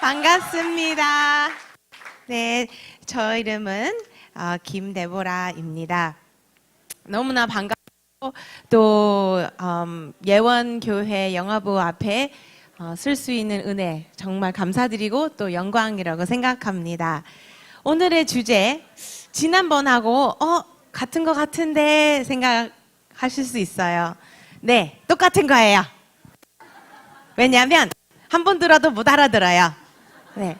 반갑습니다. 네, 저 이름은 김데보라입니다. 너무나 반갑고 또 예원교회 영화부 앞에 쓸 수 있는 은혜 정말 감사드리고 또 영광이라고 생각합니다. 오늘의 주제 지난번하고 같은 것 같은데 생각하실 수 있어요. 네, 똑같은 거예요. 왜냐하면 한 번 들어도 못 알아들어요. 네.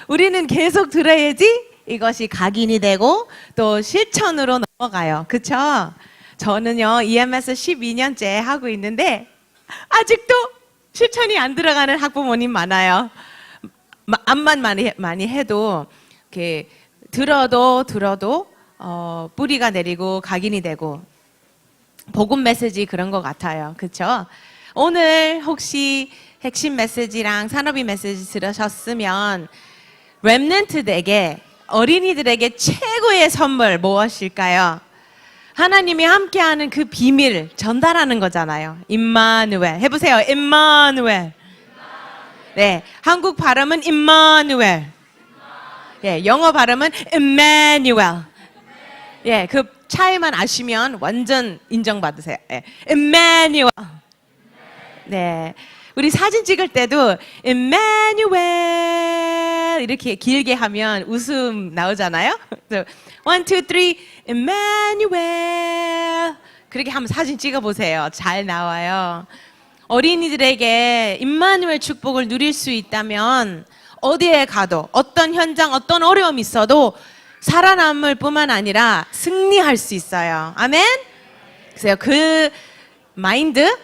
우리는 계속 들어야지 이것이 각인이 되고 또 실천으로 넘어가요. 그쵸? 저는요, EMS 12년째 하고 있는데 아직도 실천이 안 들어가는 학부모님 많아요. 암만 많이 해도 이렇게 들어도 뿌리가 내리고 각인이 되고 복음 메시지 그런 것 같아요. 그쵸? 오늘 혹시 핵심 메시지랑 산업이 메시지 들으셨으면 렘넌트들에게 어린이들에게 최고의 선물 무엇일까요? 하나님이 함께하는 그 비밀 전달하는 거잖아요. 임마누엘 해보세요. 임마누엘. 네, 한국 발음은 임마누엘. 예, 영어 발음은 임마누엘. 예, 그 차이만 아시면 완전 인정받으세요. 예, 임마누엘. 네, 우리 사진 찍을 때도 임마누엘 이렇게 길게 하면 웃음 나오잖아요. 1, 2, 3 임마누엘 그렇게 한번 사진 찍어보세요. 잘 나와요. 어린이들에게 임마누엘 축복을 누릴 수 있다면 어디에 가도 어떤 현장 어떤 어려움이 있어도 살아남을 뿐만 아니라 승리할 수 있어요. 아멘. 그래서 그 마인드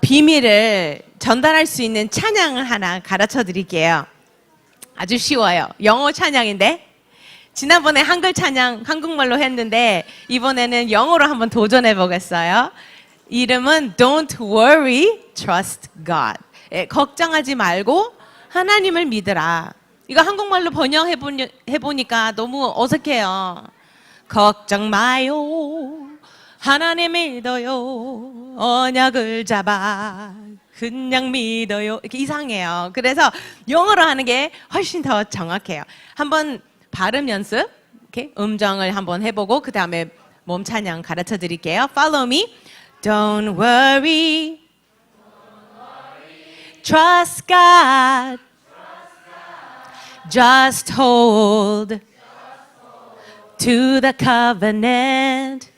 비밀을 전달할 수 있는 찬양을 하나 가르쳐 드릴게요. 아주 쉬워요. 영어 찬양인데 지난번에 한글 찬양 한국말로 했는데 이번에는 영어로 한번 도전해 보겠어요. 이름은 Don't worry, trust God. 예, 걱정하지 말고 하나님을 믿으라. 이거 한국말로 번역해 보니까 너무 어색해요. 걱정 마요. 하나님 믿어요. 언약을 잡아 그냥 믿어요. 이렇게 이상해요. 그래서 영어로 하는 게 훨씬 더 정확해요. 한번 발음 연습, 이렇게 음정을 한번 해보고 그 다음에 몸 찬양 가르쳐 드릴게요. Follow me. Don't worry. Trust God. Just hold to the covenant.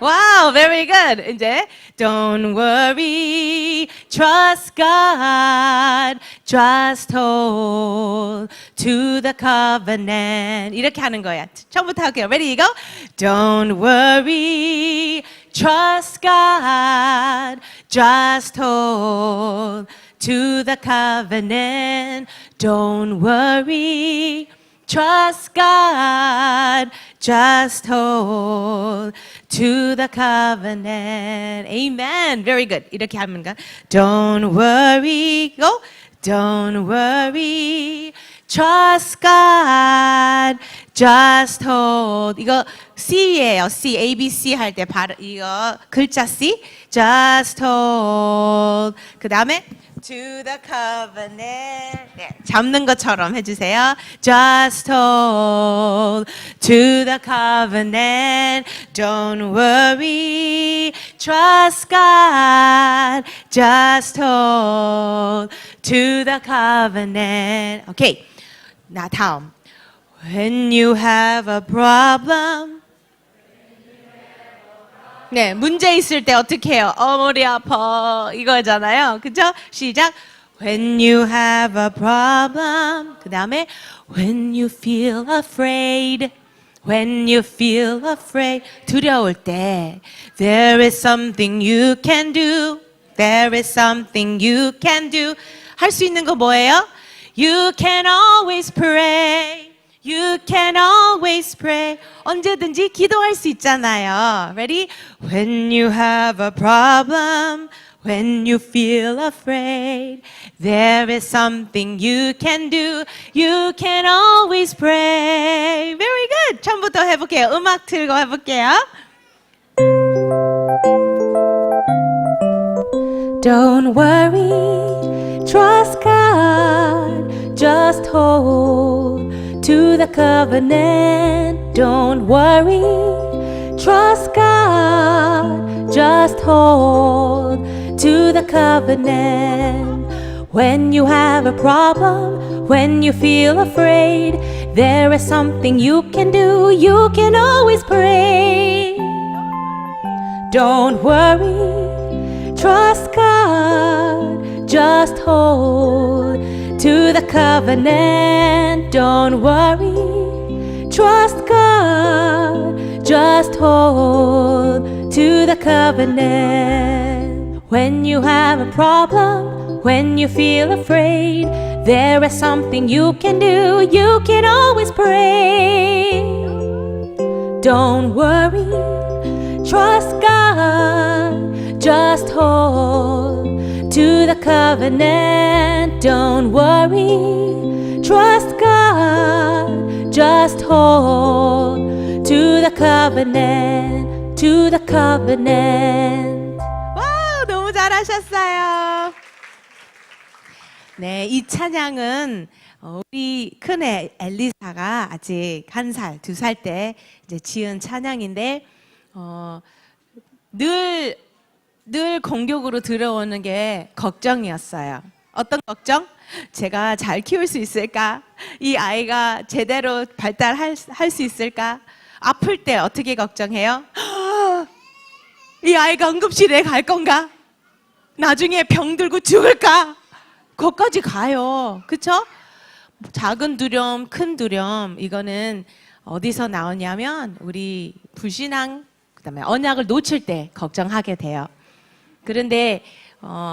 Wow, very good. 이제 don't worry, trust God, just hold to the covenant. 이렇게 하는 거야. 처음부터 할게요. Ready, go. Don't worry, trust God, just hold to the covenant. Don't worry. Trust God, just hold to the covenant. Amen. Very good. 이렇게 하면 Don't worry, go. Don't worry. Trust God, just hold. 이거 C예요. C, A, B, C 할 때 이거 글자 C. Just hold. 그 다음에 to the covenant. 네, 잡는 것처럼 해주세요. Just hold to the covenant. Don't worry. Trust God. Just hold to the covenant. 오케이. 나 다음. When you have a problem. 네, 문제 있을 때 어떻게 해요? 머리 아파 이거잖아요. 그죠? 시작. When you have a problem. 그 다음에 When you feel afraid. When you feel afraid. 두려울 때 There is something you can do. There is something you can do. 할 수 있는 거 뭐예요? You can always pray. You can always pray. 언제든지 기도할 수 있잖아요. Ready? When you have a problem, when you feel afraid, there is something you can do. You can always pray. Very good. 처음부터 해볼게요. 음악 틀고 해볼게요. Don't worry. hold to the covenant. Don't worry, trust God. Just hold to the covenant. When you have a problem, when you feel afraid, there is something you can do. You can always pray. Don't worry, trust God. Just hold to the covenant. Don't worry, trust God. Just hold to the covenant. When you have a problem, when you feel afraid, there is something you can do. You can always pray. Don't worry, trust God. Just hold to the covenant. Don't worry, trust God. Just hold to the covenant. To the covenant. 와, 너무 잘하셨어요. 네, 이 찬양은 우리 큰애 엘리사가 아직 1살, 2살 때 이제 지은 찬양인데 늘 공격으로 들어오는 게 걱정이었어요. 어떤 걱정? 제가 잘 키울 수 있을까? 이 아이가 제대로 발달할 수 있을까? 아플 때 어떻게 걱정해요? 이 아이가 응급실에 갈 건가? 나중에 병 들고 죽을까? 거기까지 가요. 그쵸? 작은 두려움, 큰 두려움, 이거는 어디서 나오냐면 우리 불신앙, 그다음에 언약을 놓칠 때 걱정하게 돼요. 그런데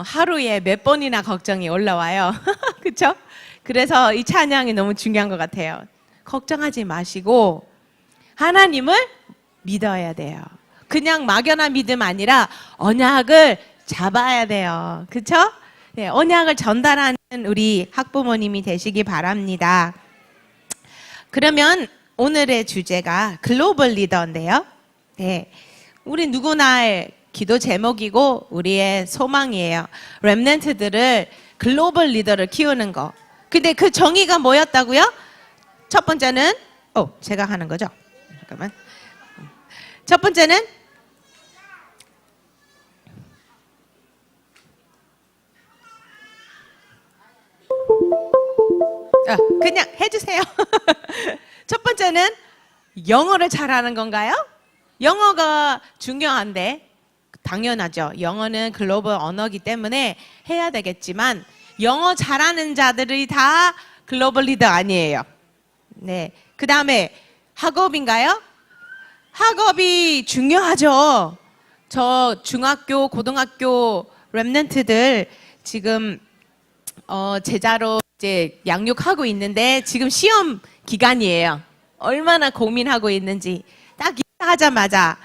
하루에 몇 번이나 걱정이 올라와요. 그쵸? 그래서 이 찬양이 너무 중요한 것 같아요. 걱정하지 마시고 하나님을 믿어야 돼요. 그냥 막연한 믿음 아니라 언약을 잡아야 돼요. 그쵸? 네, 언약을 전달하는 우리 학부모님이 되시기 바랍니다. 그러면 오늘의 주제가 글로벌 리더인데요. 네, 우리 누구나의 기도 제목이고 우리의 소망이에요. 렘넌트들을 글로벌 리더를 키우는 거. 근데 그 정의가 뭐였다고요? 첫 번째는 제가 하는 거죠. 잠깐만. 첫 번째는 그냥 해주세요. 첫 번째는 영어를 잘하는 건가요? 영어가 중요한데 당연하죠. 영어는 글로벌 언어이기 때문에 해야 되겠지만 영어 잘하는 자들이 다 글로벌 리더 아니에요. 네. 그 다음에 학업인가요? 학업이 중요하죠. 저 중학교, 고등학교 렘넌트들 지금 제자로 이제 양육하고 있는데 지금 시험 기간이에요. 얼마나 고민하고 있는지 딱 하자마자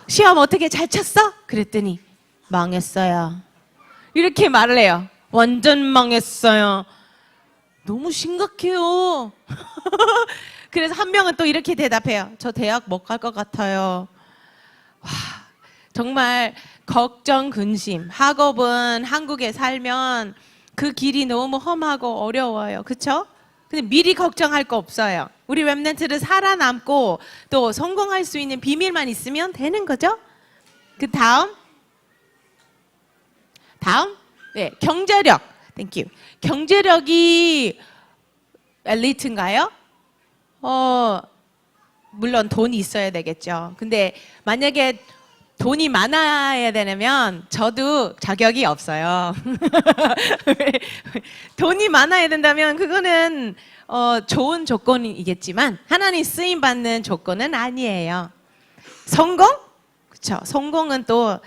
시험 어떻게 잘 쳤어? 그랬더니 망했어요. 이렇게 말을 해요. 완전 망했어요. 너무 심각해요. 그래서 한 명은 또 이렇게 대답해요. 저 대학 못 갈 것 같아요. 와, 정말 걱정, 근심. 학업은 한국에 살면 그 길이 너무 험하고 어려워요. 그쵸? 근데 미리 걱정할 거 없어요. 우리 렘넌트를 살아남고 또 성공할 수 있는 비밀만 있으면 되는 거죠? 그 다음. 네, 경제력. 땡큐. 경제력이 엘리트인가요? 물론 돈이 있어야 되겠죠. 근데 만약에 돈이 많아야 되면 저도 자격이 없어요. 돈이 많아야 된다면 그거는 좋은 조건이겠지만 하나님 쓰임 받는 조건은 아니에요. 성공? 그렇죠. 성공은 또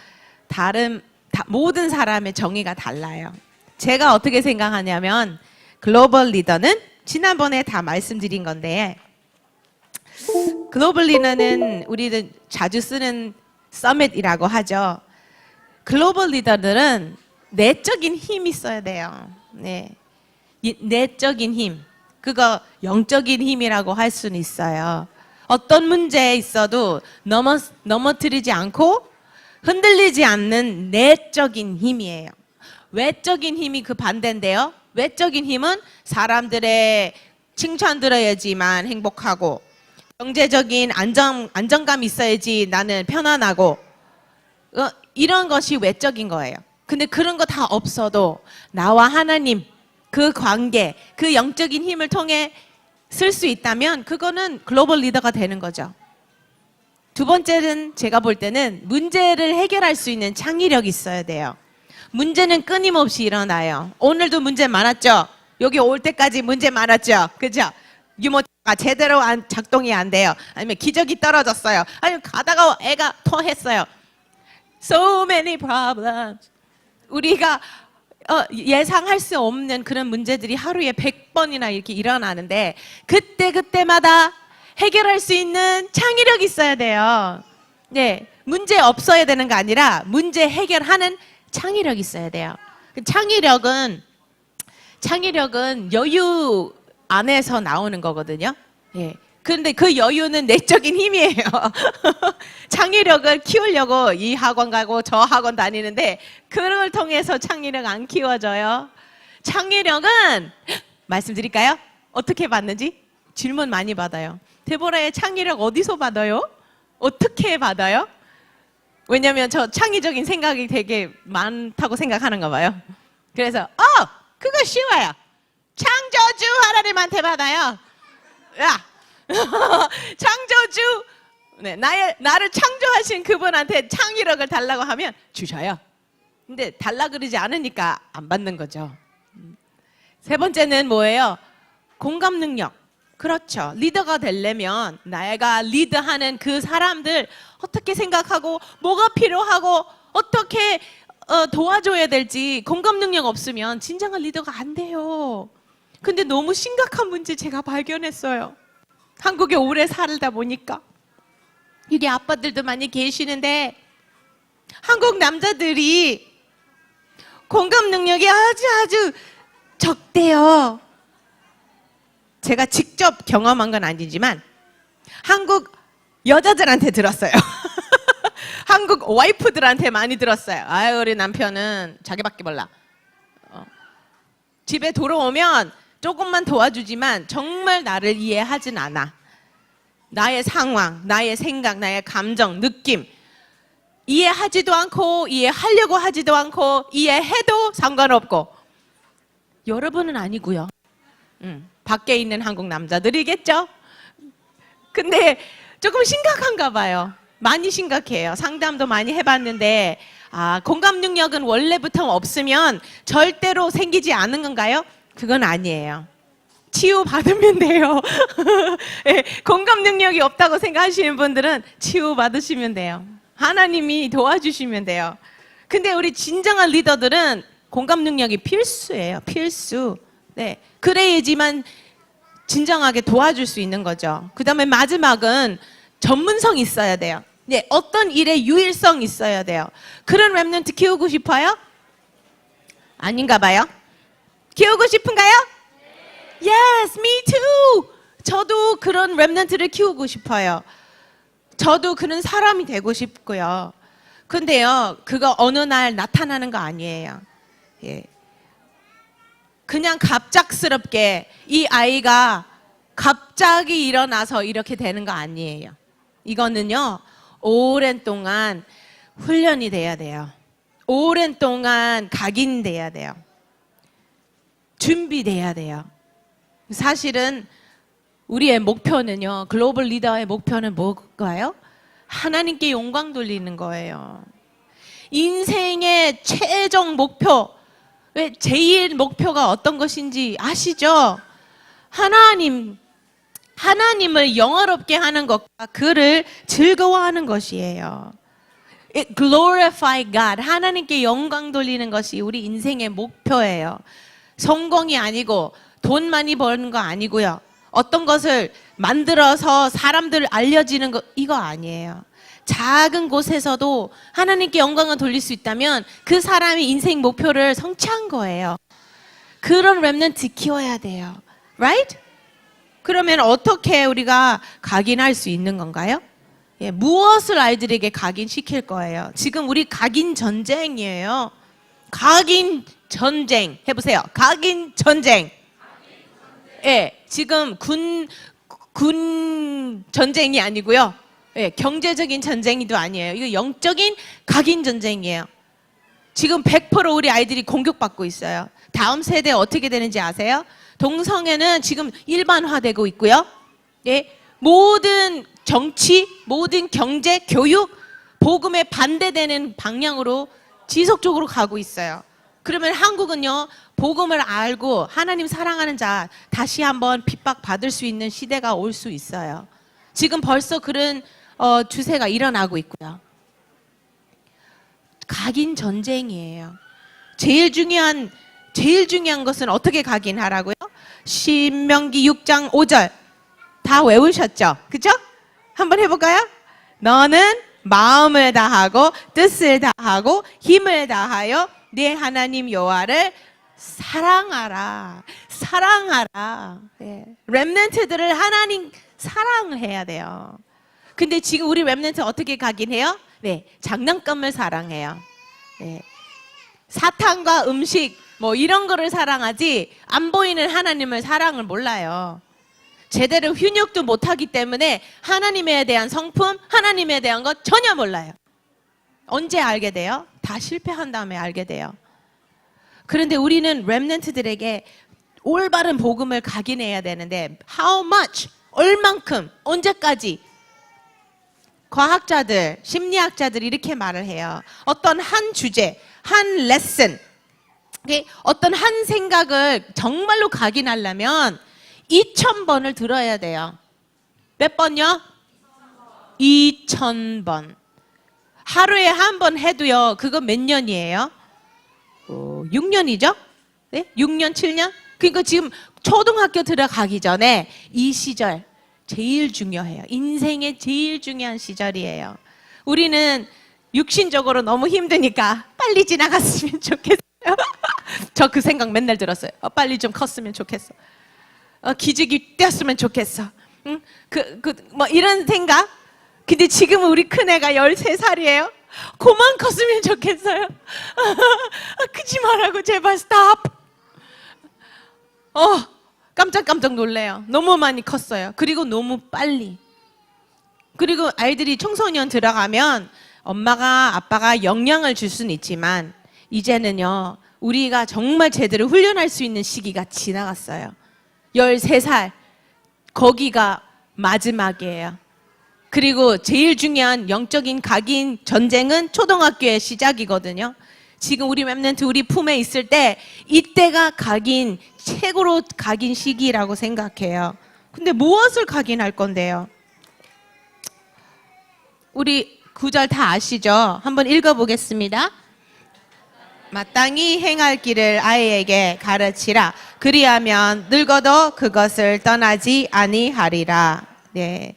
모든 사람의 정의가 달라요. 제가 어떻게 생각하냐면 글로벌 리더는 지난번에 다 말씀드린 건데 글로벌 리더는 우리는 자주 쓰는 서밋이라고 하죠. 글로벌 리더들은 내적인 힘이 있어야 돼요. 네, 내적인 힘. 그거 영적인 힘이라고 할 수는 있어요. 어떤 문제에 있어도 넘어뜨리지 않고 흔들리지 않는 내적인 힘이에요. 외적인 힘이 그 반대인데요. 외적인 힘은 사람들의 칭찬 들어야지만 행복하고, 경제적인 안정감 있어야지 나는 편안하고, 이런 것이 외적인 거예요. 근데 그런 거 다 없어도 나와 하나님 그 관계, 그 영적인 힘을 통해 쓸 수 있다면 그거는 글로벌 리더가 되는 거죠. 두 번째는 제가 볼 때는 문제를 해결할 수 있는 창의력이 있어야 돼요. 문제는 끊임없이 일어나요. 오늘도 문제 많았죠? 여기 올 때까지 문제 많았죠? 그죠? 유모차가 제대로 작동이 안 돼요. 아니면 기저귀 떨어졌어요. 아니면 가다가 애가 토했어요. So many problems. 우리가 예상할 수 없는 그런 문제들이 하루에 100번이나 이렇게 일어나는데 그때마다 해결할 수 있는 창의력이 있어야 돼요. 네, 문제 없어야 되는 거 아니라 문제 해결하는 창의력이 있어야 돼요. 창의력은 여유 안에서 나오는 거거든요. 예. 그런데 그 여유는 내적인 힘이에요. 창의력을 키우려고 이 학원 가고 저 학원 다니는데 그걸 통해서 창의력 안 키워져요. 창의력은 말씀드릴까요? 어떻게 받는지? 질문 많이 받아요. 데보라의 창의력 어디서 받아요? 어떻게 받아요? 왜냐면 저 창의적인 생각이 되게 많다고 생각하는가 봐요. 그래서 그거 쉬워요. 창조주 하나님한테 받아요. 야, 창조주, 네, 나를 창조하신 그분한테 창의력을 달라고 하면 주셔요. 근데 달라 그러지 않으니까 안 받는 거죠. 세 번째는 뭐예요? 공감 능력. 그렇죠. 리더가 되려면 내가 리드하는 그 사람들 어떻게 생각하고 뭐가 필요하고 어떻게 도와줘야 될지 공감 능력 없으면 진정한 리더가 안 돼요. 근데 너무 심각한 문제 제가 발견했어요. 한국에 오래 살다 보니까 여기 아빠들도 많이 계시는데 한국 남자들이 공감 능력이 아주 적대요. 제가 직접 경험한 건 아니지만 한국 여자들한테 들었어요. 한국 와이프들한테 많이 들었어요. 아유, 우리 남편은 자기밖에 몰라. 집에 돌아오면 조금만 도와주지만 정말 나를 이해하진 않아. 나의 상황, 나의 생각, 나의 감정, 느낌 이해하지도 않고 이해하려고 하지도 않고 이해해도 상관없고. 여러분은 아니고요. 밖에 있는 한국 남자들이겠죠? 근데 조금 심각한가 봐요. 많이 심각해요. 상담도 많이 해봤는데 공감 능력은 원래부터 없으면 절대로 생기지 않은 건가요? 그건 아니에요. 치유받으면 돼요. 네, 공감 능력이 없다고 생각하시는 분들은 치유받으시면 돼요. 하나님이 도와주시면 돼요. 근데 우리 진정한 리더들은 공감 능력이 필수예요. 필수. 네, 그래야지만 진정하게 도와줄 수 있는 거죠. 그 다음에 마지막은 전문성 있어야 돼요. 네, 어떤 일에 유일성 있어야 돼요. 그런 랩런트 키우고 싶어요? 아닌가 봐요. 키우고 싶은가요? Yes, me too. 저도 그런 랩런트를 키우고 싶어요. 저도 그런 사람이 되고 싶고요. 근데요, 그거 어느 날 나타나는 거 아니에요. 예. 그냥 갑작스럽게 이 아이가 갑자기 일어나서 이렇게 되는 거 아니에요. 이거는요, 오랜 동안 훈련이 돼야 돼요. 오랜 동안 각인돼야 돼요. 준비돼야 돼요. 사실은 우리의 목표는요, 글로벌 리더의 목표는 뭘까요? 하나님께 영광 돌리는 거예요. 인생의 최종 목표, 왜 제일 목표가 어떤 것인지 아시죠? 하나님을 영화롭게 하는 것과 그를 즐거워하는 것이에요. It glorify God. 하나님께 영광 돌리는 것이 우리 인생의 목표예요. 성공이 아니고 돈 많이 버는 거 아니고요. 어떤 것을 만들어서 사람들 알려지는 거 이거 아니에요. 작은 곳에서도 하나님께 영광을 돌릴 수 있다면 그 사람이 인생 목표를 성취한 거예요. 그런 랩런트 키워야 돼요. Right? 그러면 어떻게 우리가 각인할 수 있는 건가요? 예, 무엇을 아이들에게 각인시킬 거예요? 지금 우리 각인 전쟁이에요. 각인 전쟁 해보세요. 각인 전쟁. 예, 지금 군 전쟁이 아니고요. 예, 경제적인 전쟁이도 아니에요. 이거 영적인 각인 전쟁이에요. 지금 100% 우리 아이들이 공격받고 있어요. 다음 세대 어떻게 되는지 아세요? 동성애는 지금 일반화되고 있고요. 예, 모든 정치, 모든 경제, 교육, 복음에 반대되는 방향으로 지속적으로 가고 있어요. 그러면 한국은요, 복음을 알고 하나님 사랑하는 자 다시 한번 핍박받을 수 있는 시대가 올 수 있어요. 지금 벌써 그런 추세가 일어나고 있고요. 각인 전쟁이에요. 제일 중요한 것은 어떻게 각인하라고요? 신명기 6장 5절 다 외우셨죠? 그죠? 한번 해볼까요? 너는 마음을 다하고 뜻을 다하고 힘을 다하여 네 하나님 여호와를 사랑하라. 사랑하라. 네. 렘넌트들을 하나님 사랑해야 돼요. 근데 지금 우리 렘넌트 어떻게 각인해요? 네, 장난감을 사랑해요. 네. 사탕과 음식 뭐 이런 거를 사랑하지 안 보이는 하나님을 사랑을 몰라요. 제대로 훈육도 못하기 때문에 하나님에 대한 성품, 하나님에 대한 것 전혀 몰라요. 언제 알게 돼요? 다 실패한 다음에 알게 돼요. 그런데 우리는 렘넌트들에게 올바른 복음을 각인해야 되는데 how much? 얼만큼? 언제까지? 과학자들, 심리학자들이 이렇게 말을 해요. 어떤 한 주제, 한 레슨, 어떤 한 생각을 정말로 각인하려면 2000번을 들어야 돼요. 몇 번요? 2000번. 하루에 한 번 해도요, 그거 몇 년이에요? 6년이죠? 네? 6년, 7년? 그러니까 지금 초등학교 들어가기 전에 이 시절 제일 중요해요. 인생의 제일 중요한 시절이에요. 우리는 육신적으로 너무 힘드니까 빨리 지나갔으면 좋겠어요. 저 그 생각 맨날 들었어요. 빨리 좀 컸으면 좋겠어. 기저귀 떼었으면 좋겠어. 응? 뭐 이런 생각? 근데 지금 우리 큰애가 13살이에요. 그만 컸으면 좋겠어요. 크지 말라고 제발 스탑. 깜짝깜짝 놀래요. 너무 많이 컸어요. 그리고 너무 빨리. 그리고 아이들이 청소년 들어가면 엄마가 아빠가 영향을 줄 수는 있지만 이제는요, 우리가 정말 제대로 훈련할 수 있는 시기가 지나갔어요. 13살 거기가 마지막이에요. 그리고 제일 중요한 영적인 각인 전쟁은 초등학교의 시작이거든요. 지금 우리 렘넌트 우리 품에 있을 때 이때가 각인 최고로 각인 시기라고 생각해요. 근데 무엇을 각인할 건데요? 우리 구절 다 아시죠? 한번 읽어보겠습니다. 마땅히 행할 길을 아이에게 가르치라. 그리하면 늙어도 그것을 떠나지 아니하리라. 네,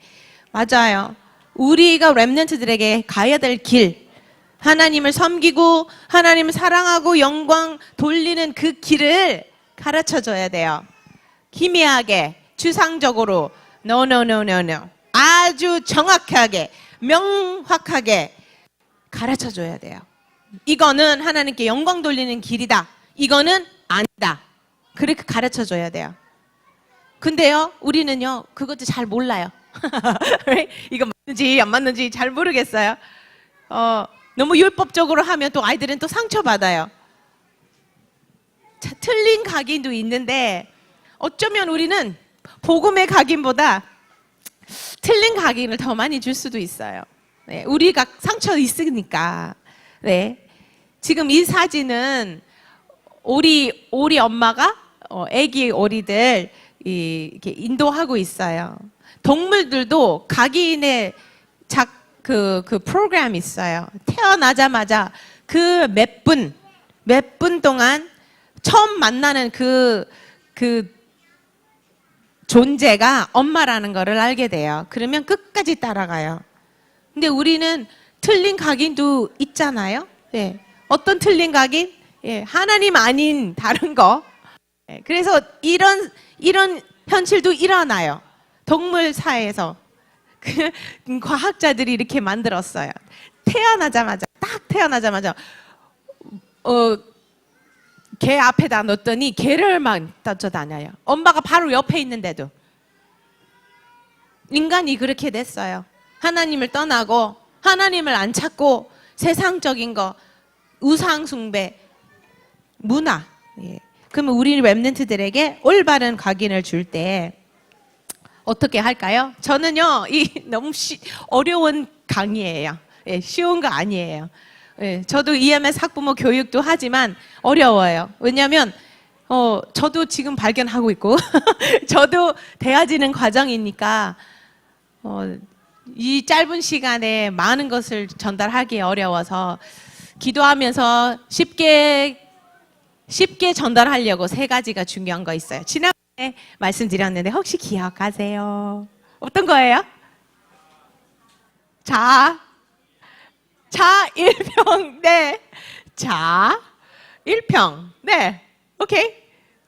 맞아요. 우리가 렘넌트들에게 가야 될 길, 하나님을 섬기고 하나님을 사랑하고 영광 돌리는 그 길을 가르쳐줘야 돼요. 희미하게, 추상적으로, no. 아주 정확하게, 명확하게 가르쳐줘야 돼요. 이거는 하나님께 영광 돌리는 길이다. 이거는 아니다. 그렇게 가르쳐줘야 돼요. 근데요, 우리는요, 그것도 잘 몰라요. 이거 맞는지 안 맞는지 잘 모르겠어요. 너무 율법적으로 하면 또 아이들은 또 상처받아요. 자, 틀린 각인도 있는데 어쩌면 우리는 복음의 각인보다 틀린 각인을 더 많이 줄 수도 있어요. 네, 우리가 상처 있으니까. 네, 지금 이 사진은 오리 엄마가 아기 오리들 이렇게 인도하고 있어요. 동물들도 각인의 그 프로그램이 있어요. 태어나자마자 그 몇 분 동안 처음 만나는 그 존재가 엄마라는 거를 알게 돼요. 그러면 끝까지 따라가요. 근데 우리는 틀린 각인도 있잖아요. 네. 어떤 틀린 각인? 예, 하나님 아닌 다른 거. 예, 그래서 이런 현실도 일어나요. 동물사에서 과학자들이 이렇게 만들었어요. 딱 태어나자마자 개 앞에다 놓더니 개를 막 쫓아다녀요. 엄마가 바로 옆에 있는데도. 인간이 그렇게 됐어요. 하나님을 떠나고 하나님을 안 찾고 세상적인 거, 우상 숭배, 문화. 예. 그러면 우리 렘넌트들에게 올바른 각인을 줄 때 어떻게 할까요? 저는요, 이 너무 어려운 강의예요. 예, 쉬운 거 아니에요. 예, 저도 EMS 학부모 교육도 하지만 어려워요. 왜냐하면 저도 지금 발견하고 있고 저도 되어지는 과정이니까 이 짧은 시간에 많은 것을 전달하기 어려워서 기도하면서 쉽게 전달하려고 3가지가 중요한 거 있어요. 지난번에 말씀드렸는데 혹시 기억하세요? 어떤 거예요? 자 1평. 네. 자 1평. 네. 오케이.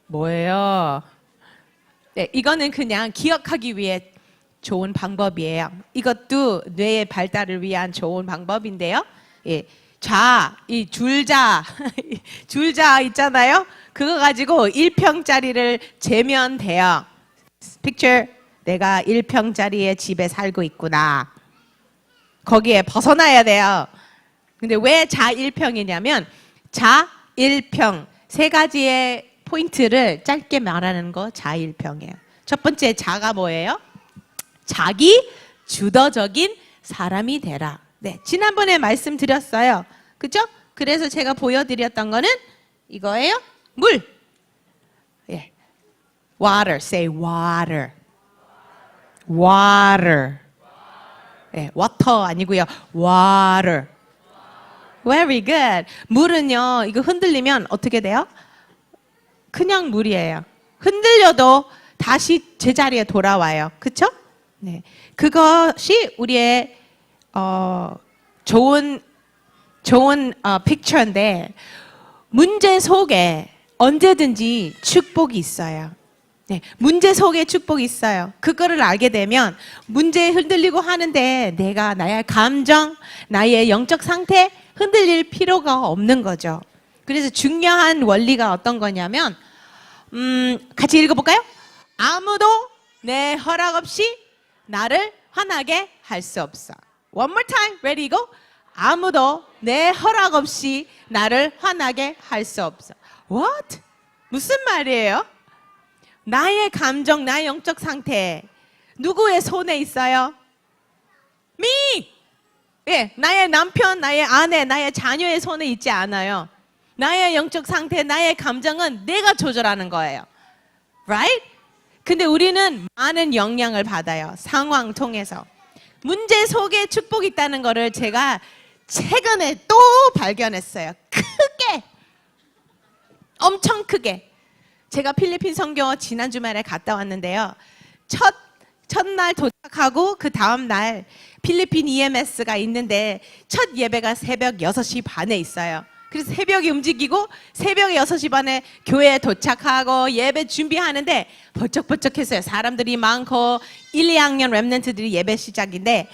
뭐예요? 네, 이거는 그냥 기억하기 위해 좋은 방법이에요. 이것도 뇌의 발달을 위한 좋은 방법인데요. 예. 이 줄자 있잖아요. 그거 가지고 1평짜리를 재면 돼요. Picture. 내가 1평짜리의 집에 살고 있구나. 거기에 벗어나야 돼요. 근데 왜 자 1평이냐면 자 1평 3가지의 포인트를 짧게 말하는 거 자 1평이에요. 첫 번째 자가 뭐예요? 자기 주도적인 사람이 되라. 네, 지난번에 말씀드렸어요. 그죠? 그래서 제가 보여드렸던 거는 이거예요. 물. 예. Water. Say water. Water. 예, water 아니고요. Water. Very good. 물은요, 이거 흔들리면 어떻게 돼요? 그냥 물이에요. 흔들려도 다시 제자리에 돌아와요. 그쵸? 네. 그것이 우리의 좋은 픽처인데 문제 속에 언제든지 축복이 있어요. 네, 문제 속에 축복이 있어요. 그거를 알게 되면 문제에 흔들리고 하는데 내가 나의 감정, 나의 영적 상태 흔들릴 필요가 없는 거죠. 그래서 중요한 원리가 어떤 거냐면 같이 읽어볼까요? 아무도 내 허락 없이 나를 화나게 할 수 없어. One more time. Ready, go. 아무도 내 허락 없이 나를 화나게 할 수 없어. What? 무슨 말이에요? 나의 감정, 나의 영적 상태 누구의 손에 있어요? Me! 예, 나의 남편, 나의 아내, 나의 자녀의 손에 있지 않아요. 나의 영적 상태, 나의 감정은 내가 조절하는 거예요. Right? 근데 우리는 많은 영향을 받아요. 상황 통해서. 문제 속에 축복이 있다는 거를 제가 최근에 또 발견했어요. 크게. 엄청 크게. 제가 필리핀 선교 지난 주말에 갔다 왔는데요. 첫날 도착하고 그 다음 날 필리핀 EMS가 있는데 첫 예배가 새벽 6시 반에 있어요. 그래서 새벽에 움직이고 새벽에 6시 반에 교회에 도착하고 예배 준비하는데 벌쩍벌쩍했어요. 사람들이 많고 1, 2학년 랩런트들이 예배 시작인데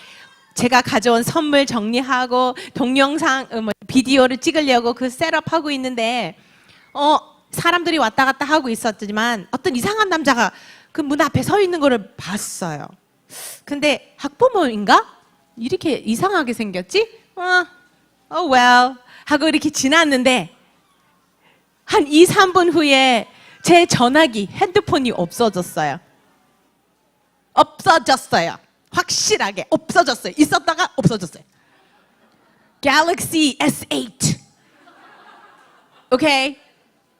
제가 가져온 선물 정리하고 동영상 비디오를 찍으려고 그 셋업하고 있는데 사람들이 왔다 갔다 하고 있었지만 어떤 이상한 남자가 그 문 앞에 서 있는 거를 봤어요. 근데 학부모인가? 이렇게 이상하게 생겼지? Oh well 하고 이렇게 지났는데 한 2, 3분 후에 제 전화기, 핸드폰이 없어졌어요. 없어졌어요. 확실하게 없어졌어요. 있었다가 없어졌어요. Galaxy S8. 오케이.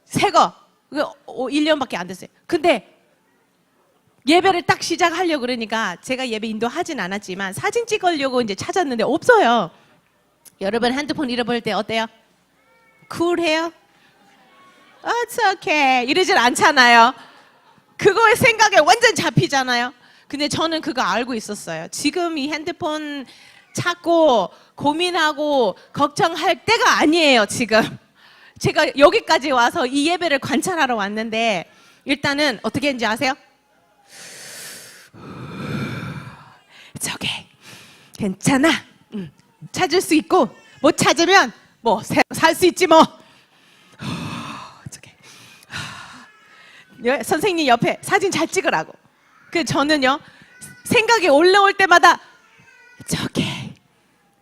새거. 1년밖에 안 됐어요. 근데 예배를 딱 시작하려고 그러니까 제가 예배 인도하진 않았지만 사진 찍으려고 이제 찾았는데 없어요. 여러분 핸드폰 잃어버릴 때 어때요? 쿨해요? It's okay. 이러질 않잖아요. 그거의 생각에 완전 잡히잖아요. 근데 저는 그거 알고 있었어요. 지금 이 핸드폰 찾고 고민하고 걱정할 때가 아니에요, 지금. 제가 여기까지 와서 이 예배를 관찰하러 왔는데 일단은 어떻게 했는지 아세요? It's okay. 괜찮아. 찾을 수 있고 못 찾으면 뭐 살 수 있지 뭐. It's okay. 선생님 옆에 사진 잘 찍으라고. 그 저는요 생각이 올라올 때마다 저게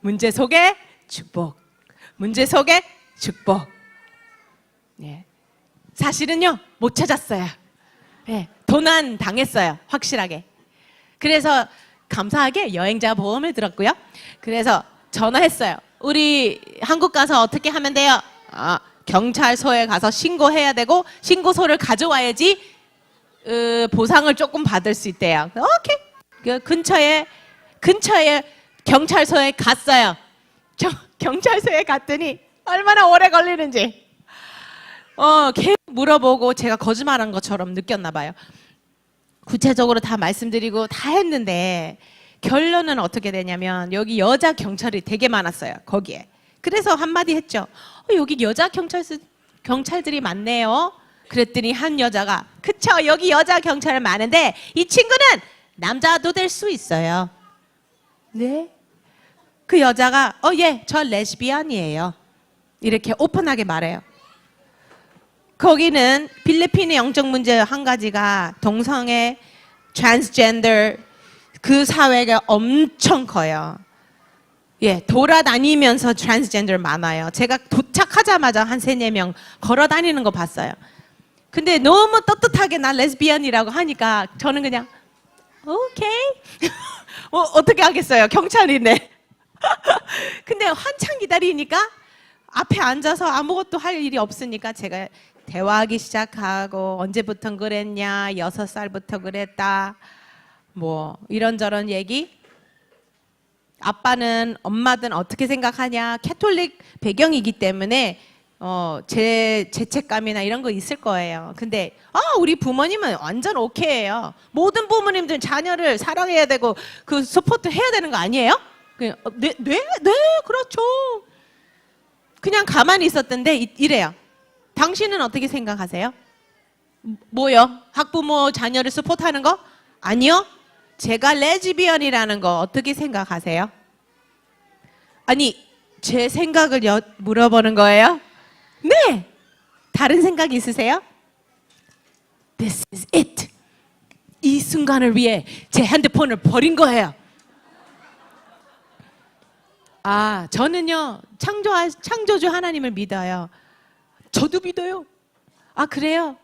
문제 속에 축복, 문제 속에 축복. 예. 사실은요 못 찾았어요. 예. 도난 당했어요, 확실하게. 그래서 감사하게 여행자 보험을 들었고요. 그래서 전화했어요. 우리 한국 가서 어떻게 하면 돼요? 경찰서에 가서 신고해야 되고 신고서를 가져와야지 보상을 조금 받을 수 있대요. 오케이. 그 근처에 경찰서에 갔어요. 저 경찰서에 갔더니 얼마나 오래 걸리는지 계속 물어보고 제가 거짓말한 것처럼 느꼈나 봐요. 구체적으로 다 말씀드리고 다 했는데 결론은 어떻게 되냐면 여기 여자 경찰이 되게 많았어요, 거기에. 그래서 한마디 했죠. 여기 여자 경찰들이 많네요. 그랬더니 한 여자가 그쵸, 여기 여자 경찰 많은데 이 친구는 남자도 될 수 있어요. 네? 그 여자가 예, 저 레즈비언이에요. 이렇게 오픈하게 말해요. 거기는 필리핀의 영적 문제 한 가지가 동성애, 트랜스젠더 그 사회가 엄청 커요. 예, 돌아다니면서 트랜스젠더 많아요. 제가 도착하자마자 한 3-4명 걸어 다니는 거 봤어요. 근데 너무 떳떳하게 나 레즈비언이라고 하니까 저는 그냥 오케이. 어떻게 하겠어요? 경찰인데. 근데 한참 기다리니까 앞에 앉아서 아무것도 할 일이 없으니까 제가 대화하기 시작하고 언제부터 그랬냐, 6살부터 그랬다, 뭐 이런저런 얘기. 아빠는 엄마든 어떻게 생각하냐, 캐톨릭 배경이기 때문에 죄책감이나 이런 거 있을 거예요. 근데 우리 부모님은 완전 오케이예요. 모든 부모님들은 자녀를 사랑해야 되고 그 서포트 해야 되는 거 아니에요? 네, 그렇죠. 그냥 가만히 있었던데 이래요. 당신은 어떻게 생각하세요? 뭐요? 학부모 자녀를 서포트하는 거? 아니요. 제가 레즈비언이라는 거 어떻게 생각하세요? 아니, 제 생각을 물어보는 거예요? 네. 다른 생각 있으세요? This is it. 이 순간을 위해 제 핸드폰을 버린 거예요. 저는요 창조주 하나님을 믿어요. 저도 믿어요. 그래요?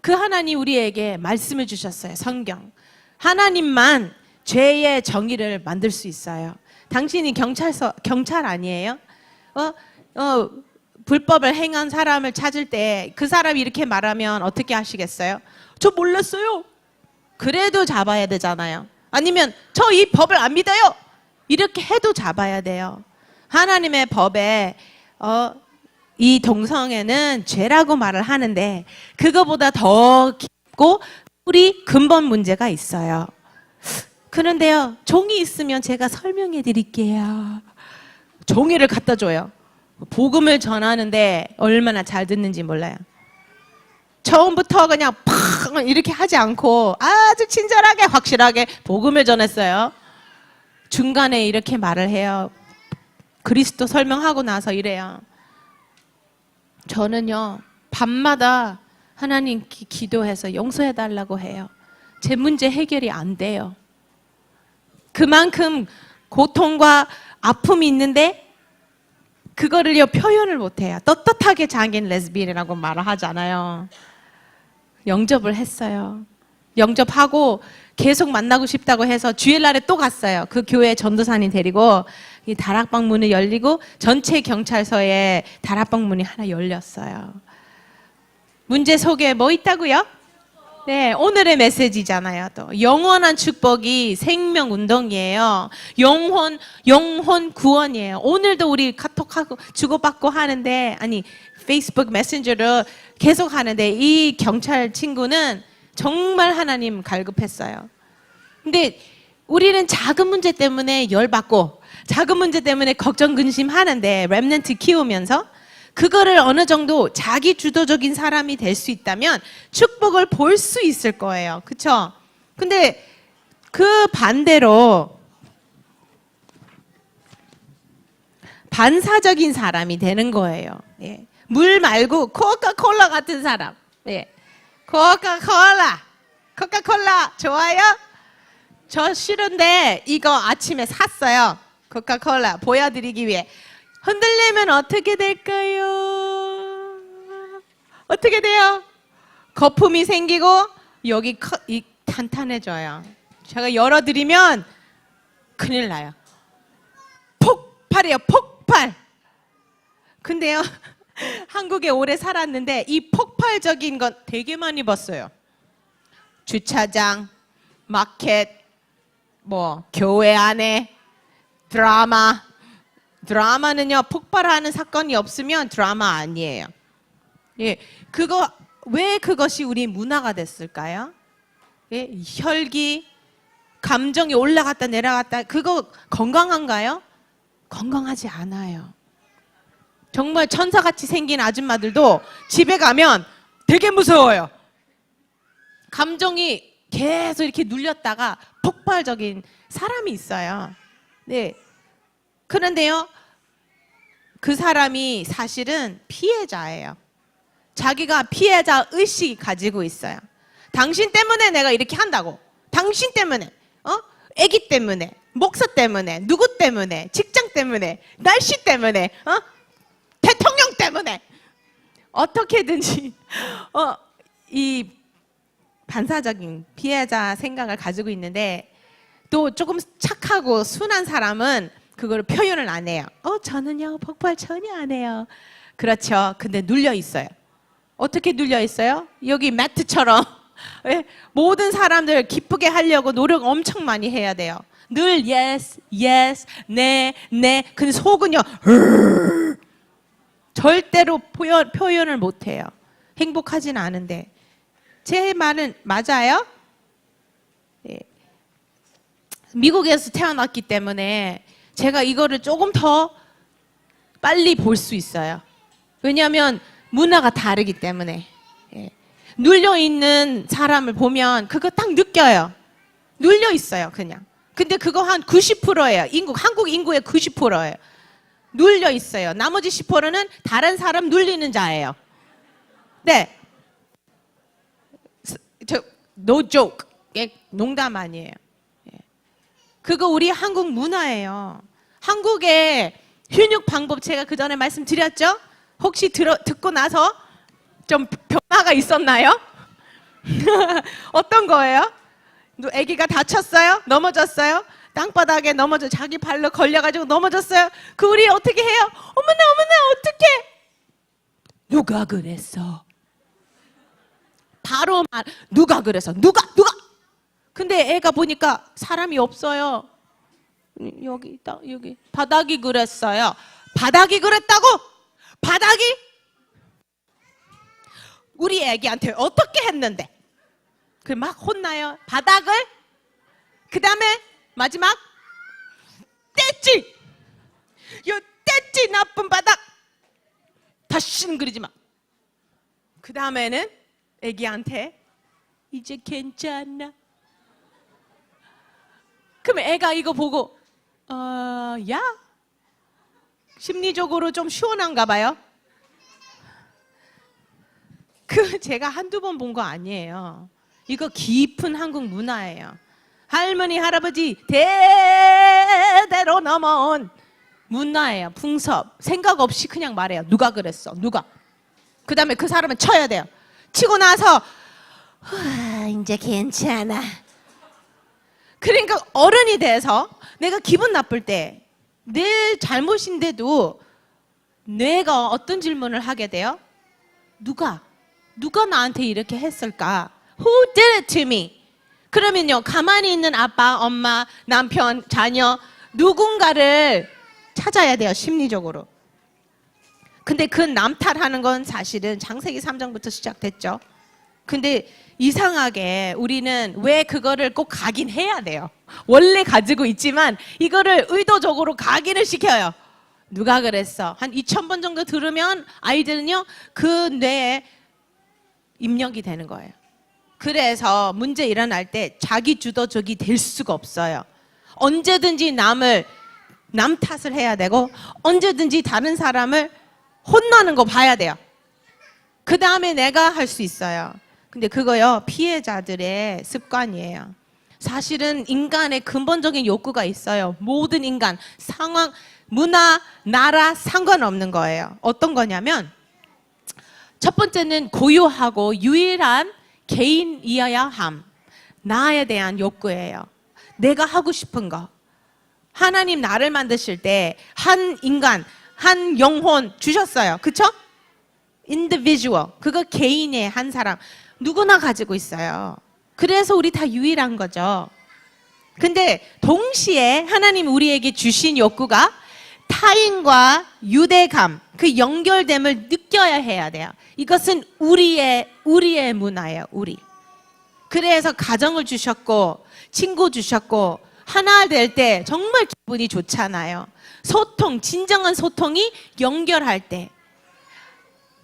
그 하나님 우리에게 말씀을 주셨어요. 성경. 하나님만 죄의 정의를 만들 수 있어요. 당신이 경찰 아니에요? 불법을 행한 사람을 찾을 때 그 사람이 이렇게 말하면 어떻게 하시겠어요? 저 몰랐어요. 그래도 잡아야 되잖아요. 아니면 저 이 법을 안 믿어요. 이렇게 해도 잡아야 돼요. 하나님의 법에 이 동성애는 죄라고 말을 하는데 그거보다 더 깊고 우리 근본 문제가 있어요. 그런데요, 종이 있으면 제가 설명해 드릴게요. 종이를 갖다 줘요. 복음을 전하는데 얼마나 잘 듣는지 몰라요. 처음부터 그냥 팍 이렇게 하지 않고 아주 친절하게 확실하게 복음을 전했어요. 중간에 이렇게 말을 해요. 그리스도 설명하고 나서 이래요. 저는요 밤마다 하나님 기도해서 용서해 달라고 해요. 제 문제 해결이 안 돼요. 그만큼 고통과 아픔이 있는데 그거를요 표현을 못 해요. 떳떳하게 자기는 레즈비언이라고 말을 하잖아요. 영접을 했어요. 영접하고 계속 만나고 싶다고 해서 주일날에 또 갔어요. 그 교회 전도사님 데리고 이 다락방 문이 열리고 전체 경찰서에 다락방 문이 하나 열렸어요. 문제 속에 뭐 있다고요? 네, 오늘의 메시지잖아요. 또 영원한 축복이 생명 운동이에요. 영혼 구원이에요. 오늘도 우리 카톡하고 주고받고 하는데 페이스북 메신저로 계속 하는데 이 경찰 친구는 정말 하나님 갈급했어요. 근데 우리는 작은 문제 때문에 열받고 작은 문제 때문에 걱정 근심하는데 렘넌트 키우면서 그거를 어느 정도 자기 주도적인 사람이 될 수 있다면 축복을 볼 수 있을 거예요. 그렇죠? 근데 그 반대로 반사적인 사람이 되는 거예요. 예. 물 말고 코카콜라 같은 사람. 예. 코카콜라. 코카콜라 좋아요? 저 싫은데 이거 아침에 샀어요. 코카콜라 보여드리기 위해. 흔들리면 어떻게 될까요? 어떻게 돼요? 거품이 생기고 여기 탄탄해져요. 제가 열어드리면 큰일 나요. 폭발이에요. 폭발. 근데요 한국에 오래 살았는데 이 폭발적인 건 되게 많이 봤어요. 주차장, 마켓, 뭐 교회 안에 드라마는요 폭발하는 사건이 없으면 드라마 아니에요. 예, 왜 그것이 우리 문화가 됐을까요? 예, 혈기, 감정이 올라갔다 내려갔다 그거 건강한가요? 건강하지 않아요. 정말 천사같이 생긴 아줌마들도 집에 가면 되게 무서워요. 감정이 계속 이렇게 눌렸다가 폭발적인 사람이 있어요. 네. 그런데요, 그 사람이 사실은 피해자예요. 자기가 피해자 의식이 가지고 있어요. 당신 때문에 내가 이렇게 한다고. 당신 때문에, 아기 때문에, 목사 때문에, 누구 때문에, 직장 때문에, 날씨 때문에, 대통령 때문에 어떻게든지 이 반사적인 피해자 생각을 가지고 있는데 또 조금 착하고 순한 사람은 그걸 표현을 안 해요. 저는요 폭발 전혀 안 해요. 그렇죠. 근데 눌려 있어요. 어떻게 눌려 있어요? 여기 매트처럼 모든 사람들 기쁘게 하려고 노력 엄청 많이 해야 돼요. 늘 yes, yes, 네. 근데 속은요 절대로 표현을 못 해요. 행복하진 않은데. 제 말은 맞아요? 예. 미국에서 태어났기 때문에 제가 이거를 조금 더 빨리 볼 수 있어요. 왜냐하면 문화가 다르기 때문에. 예. 눌려있는 사람을 보면 그거 딱 느껴요. 눌려 있어요, 그냥. 근데 그거 한 90%예요. 한국 인구의 90%예요. 눌려 있어요. 나머지 10%는 다른 사람 눌리는 자예요. 네. No joke. 농담 아니에요. 그거 우리 한국 문화예요. 한국의 훈육 방법 제가 그 전에 말씀드렸죠? 혹시 듣고 나서 좀 변화가 있었나요? 어떤 거예요? 아기가 다쳤어요? 넘어졌어요? 땅바닥에 자기 발로 걸려가지고 넘어졌어요? 그 우리 어떻게 해요? 어머나 어떡해? 누가 그랬어? 바로 누가 그래서 누가 근데 애가 보니까 사람이 없어요. 여기 있다. 여기 바닥이 그랬어요. 바닥이 그랬다고? 바닥이? 우리 애기한테 어떻게 했는데? 그 막 혼나요. 바닥을 그 다음에 마지막 뗐지. 요 뗐지 나쁜 바닥. 다시는 그러지 마. 그 다음에는 애기한테 이제 괜찮아. 그럼 애가 이거 보고 야 심리적으로 좀 시원한가 봐요. 제가 한두 번 본 거 아니에요. 이거 깊은 한국 문화예요. 할머니 할아버지 대대로 넘어온 문화예요. 풍습. 생각 없이 그냥 말해요. 누가 그랬어? 누가? 그 다음에 그 사람은 쳐야 돼요. 치고 나서 이제 괜찮아. 그러니까 어른이 돼서 내가 기분 나쁠 때 내 잘못인데도 뇌가 어떤 질문을 하게 돼요? 누가 나한테 이렇게 했을까? Who did it to me? 그러면요 가만히 있는 아빠, 엄마, 남편, 자녀 누군가를 찾아야 돼요. 심리적으로. 근데 그 남탓하는 건 사실은 창세기 3장부터 시작됐죠. 근데 이상하게 우리는 왜 그거를 꼭 각인 해야 돼요. 원래 가지고 있지만 이거를 의도적으로 각인을 시켜요. 누가 그랬어? 한 2000번 정도 들으면 아이들은요 그 뇌에 입력이 되는 거예요. 그래서 문제 일어날 때 자기 주도적이 될 수가 없어요. 언제든지 남 탓을 해야 되고 언제든지 다른 사람을 혼나는 거 봐야 돼요. 그 다음에 내가 할 수 있어요. 근데 그거요, 피해자들의 습관이에요. 사실은 인간의 근본적인 욕구가 있어요. 모든 인간, 상황, 문화, 나라 상관없는 거예요. 어떤 거냐면 첫 번째는 고유하고 유일한 개인이어야 함. 나에 대한 욕구예요. 내가 하고 싶은 거. 하나님 나를 만드실 때 한 인간, 한 영혼 주셨어요. 그쵸? individual. 그거 개인의 한 사람. 누구나 가지고 있어요. 그래서 우리 다 유일한 거죠. 근데 동시에 하나님 우리에게 주신 욕구가 타인과 유대감, 그 연결됨을 느껴야 해야 돼요. 이것은 우리의 문화예요, 우리. 그래서 가정을 주셨고, 친구 주셨고, 하나 될 때 정말 기분이 좋잖아요. 소통, 진정한 소통이 연결할 때.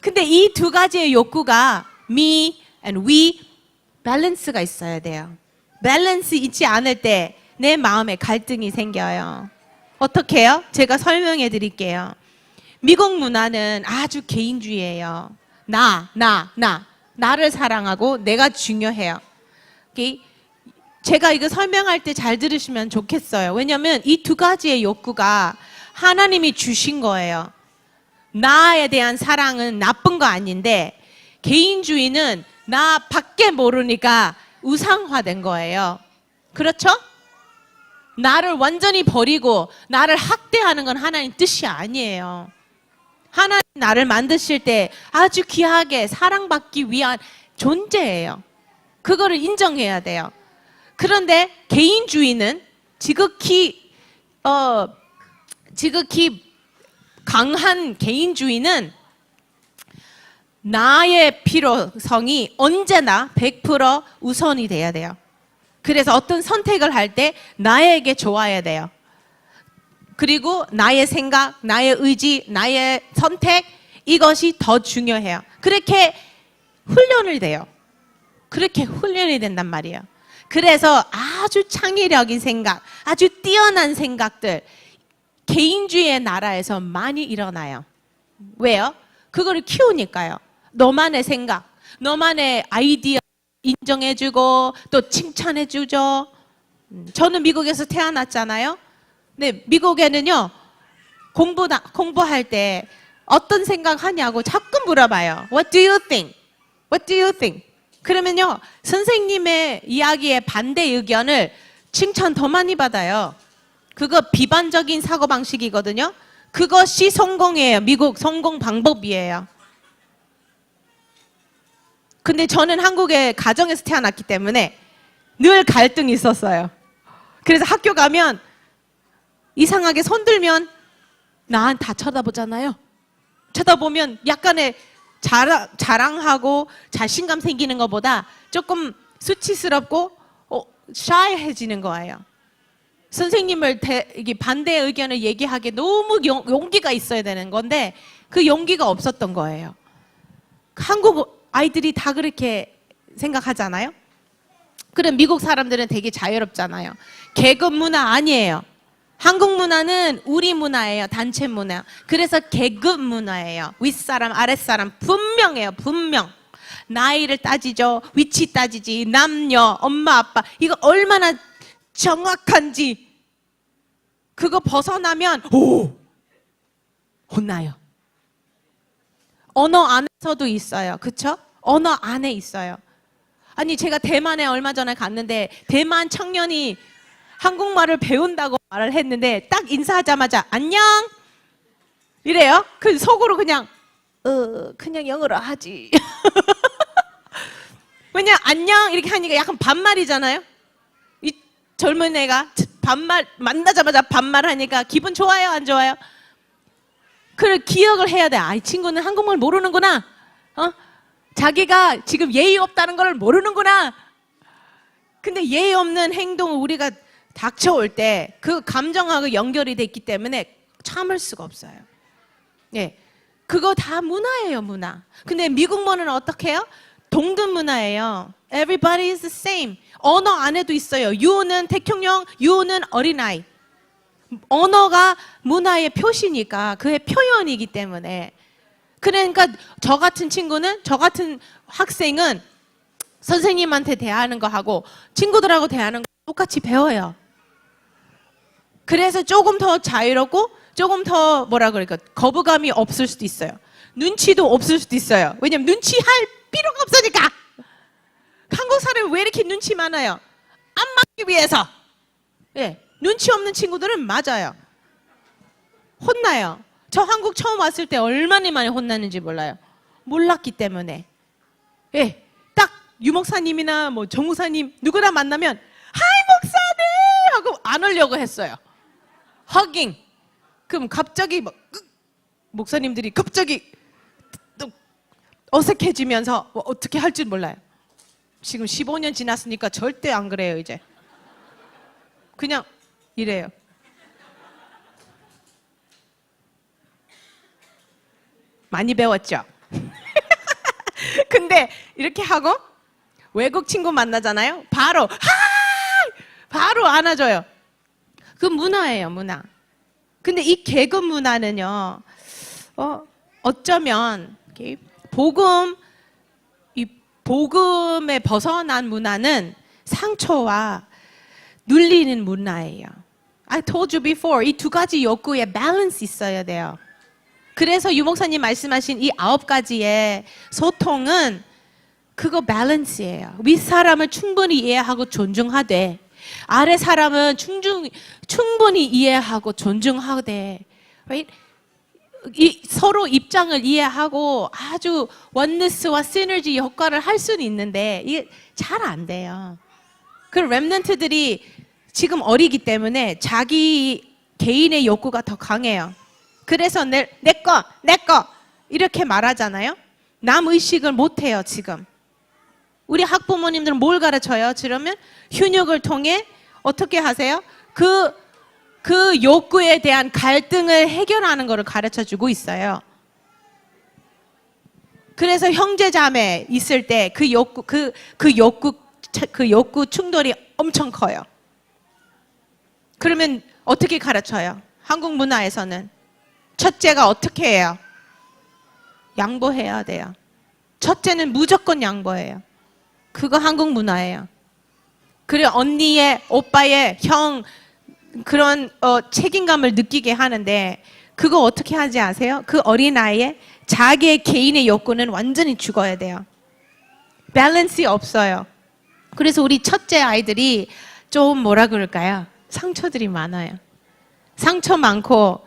근데 이 두 가지의 욕구가 me and we 밸런스가 있어야 돼요. 밸런스 있지 않을 때 내 마음에 갈등이 생겨요. 어떻게 해요? 제가 설명해 드릴게요. 미국 문화는 아주 개인주의예요. 나를 사랑하고 내가 중요해요. 제가 이거 설명할 때 잘 들으시면 좋겠어요. 왜냐하면 이 두 가지의 욕구가 하나님이 주신 거예요. 나에 대한 사랑은 나쁜 거 아닌데 개인주의는 나 밖에 모르니까 우상화된 거예요. 그렇죠? 나를 완전히 버리고 나를 학대하는 건 하나님 뜻이 아니에요. 하나님 나를 만드실 때 아주 귀하게 사랑받기 위한 존재예요. 그거를 인정해야 돼요. 그런데 개인주의는 지극히 강한 개인주의는 나의 필요성이 언제나 100% 우선이 돼야 돼요. 그래서 어떤 선택을 할 때 나에게 좋아야 돼요. 그리고 나의 생각, 나의 의지, 나의 선택 이것이 더 중요해요. 그렇게 훈련을 돼요. 그렇게 훈련이 된단 말이에요. 그래서 아주 창의력인 생각, 아주 뛰어난 생각들 개인주의의 나라에서 많이 일어나요. 왜요? 그거를 키우니까요. 너만의 생각, 너만의 아이디어 인정해주고 또 칭찬해주죠. 저는 미국에서 태어났잖아요. 근데 미국에는요 공부할 때 어떤 생각하냐고 자꾸 물어봐요. What do you think? What do you think? 그러면요 선생님의 이야기에 반대 의견을 칭찬 더 많이 받아요. 그거 비반적인 사고방식이거든요. 그것이 성공이에요. 미국 성공 방법이에요. 근데 저는 한국의 가정에서 태어났기 때문에 늘 갈등이 있었어요. 그래서 학교 가면 이상하게 손들면 나 다 쳐다보잖아요. 쳐다보면 약간의 자랑하고 자신감 생기는 것보다 조금 수치스럽고 샤이해지는 거예요. 선생님을 반대 의견을 얘기하기에 너무 용기가 있어야 되는 건데 그 용기가 없었던 거예요. 한국 아이들이 다 그렇게 생각하잖아요. 그럼 미국 사람들은 되게 자유롭잖아요. 계급 문화 아니에요. 한국 문화는 우리 문화예요. 단체 문화. 그래서 계급 문화예요. 윗사람 아랫사람 분명해요. 분명. 나이를 따지죠. 위치 따지지. 남녀 엄마 아빠 이거 얼마나 정확한지 그거 벗어나면 혼나요. 언어 안에서도 있어요. 그쵸? 언어 안에 있어요. 아니 제가 대만에 얼마 전에 갔는데 대만 청년이 한국말을 배운다고 말을 했는데 딱 인사하자마자 안녕 이래요. 그 속으로 그냥 영어로 하지. 왜냐 안녕 이렇게 하니까 약간 반말이잖아요. 이 젊은 애가 반말 만나자마자 반말하니까 기분 좋아요 안 좋아요? 그걸 기억을 해야 돼. 이 친구는 한국말 모르는구나. 자기가 지금 예의 없다는 걸 모르는구나. 근데 예의 없는 행동을 우리가 닥쳐올 때 그 감정하고 연결이 돼 있기 때문에 참을 수가 없어요. 예, 그거 다 문화예요, 문화. 근데 미국 문화는 어떻게 해요? 동등 문화예요. Everybody is the same. 언어 안에도 있어요. 유는 태평양, 유는 어린아이. 언어가 문화의 표시니까 그의 표현이기 때문에 그러니까 저 같은 친구는 저 같은 학생은 선생님한테 대하는 거 하고 친구들하고 대하는 거 똑같이 배워요. 그래서 조금 더 자유롭고 조금 더 뭐라 그럴까 거부감이 없을 수도 있어요. 눈치도 없을 수도 있어요. 왜냐면 눈치할 필요가 없으니까. 한국 사람이 왜 이렇게 눈치 많아요? 안 맞기 위해서. 예, 눈치 없는 친구들은 맞아요. 혼나요. 저 한국 처음 왔을 때 얼마나 많이 혼났는지 몰라요. 몰랐기 때문에. 예, 딱 유목사님이나 뭐 정무사님 누구나 만나면 하이 목사님 하고 안으려고 했어요. 허깅. 그럼 갑자기 막 목사님들이 갑자기 또 어색해지면서 뭐 어떻게 할 줄 몰라요. 지금 15년 지났으니까 절대 안 그래요 이제. 그냥 이래요. 많이 배웠죠? 근데 이렇게 하고 외국 친구 만나잖아요. 바로 하이! 바로 안아줘요. 그 문화예요, 문화. 근데 이 개그 문화는요, 어쩌면 이 복음에 벗어난 문화는 상처와 눌리는 문화예요. I told you before, 이 두 가지 욕구에 밸런스 있어야 돼요. 그래서 유목사님 말씀하신 이 9가지의 소통은 그거 밸런스예요. 윗사람을 충분히 이해하고 존중하되 아래 사람은 충분히 이해하고 존중하되, right? 서로 입장을 이해하고 아주 원네스와 시너지 효과를 할 수는 있는데 이게 잘 안 돼요. 그 렘넌트들이 지금 어리기 때문에 자기 개인의 욕구가 더 강해요. 그래서 내 거 이렇게 말하잖아요. 남 의식을 못 해요, 지금. 우리 학부모님들은 뭘 가르쳐요? 그러면 훈육을 통해 어떻게 하세요? 그 욕구에 대한 갈등을 해결하는 것을 가르쳐 주고 있어요. 그래서 형제자매 있을 때 그 욕구 충돌이 엄청 커요. 그러면 어떻게 가르쳐요? 한국 문화에서는 첫째가 어떻게 해요? 양보해야 돼요. 첫째는 무조건 양보해요. 그거 한국 문화예요. 그리고 언니의, 오빠의, 형 그런 책임감을 느끼게 하는데 그거 어떻게 하지 아세요? 그 어린아이의 자기의 개인의 욕구는 완전히 죽어야 돼요. 밸런스 없어요. 그래서 우리 첫째 아이들이 좀 뭐라 그럴까요? 상처들이 많아요. 상처 많고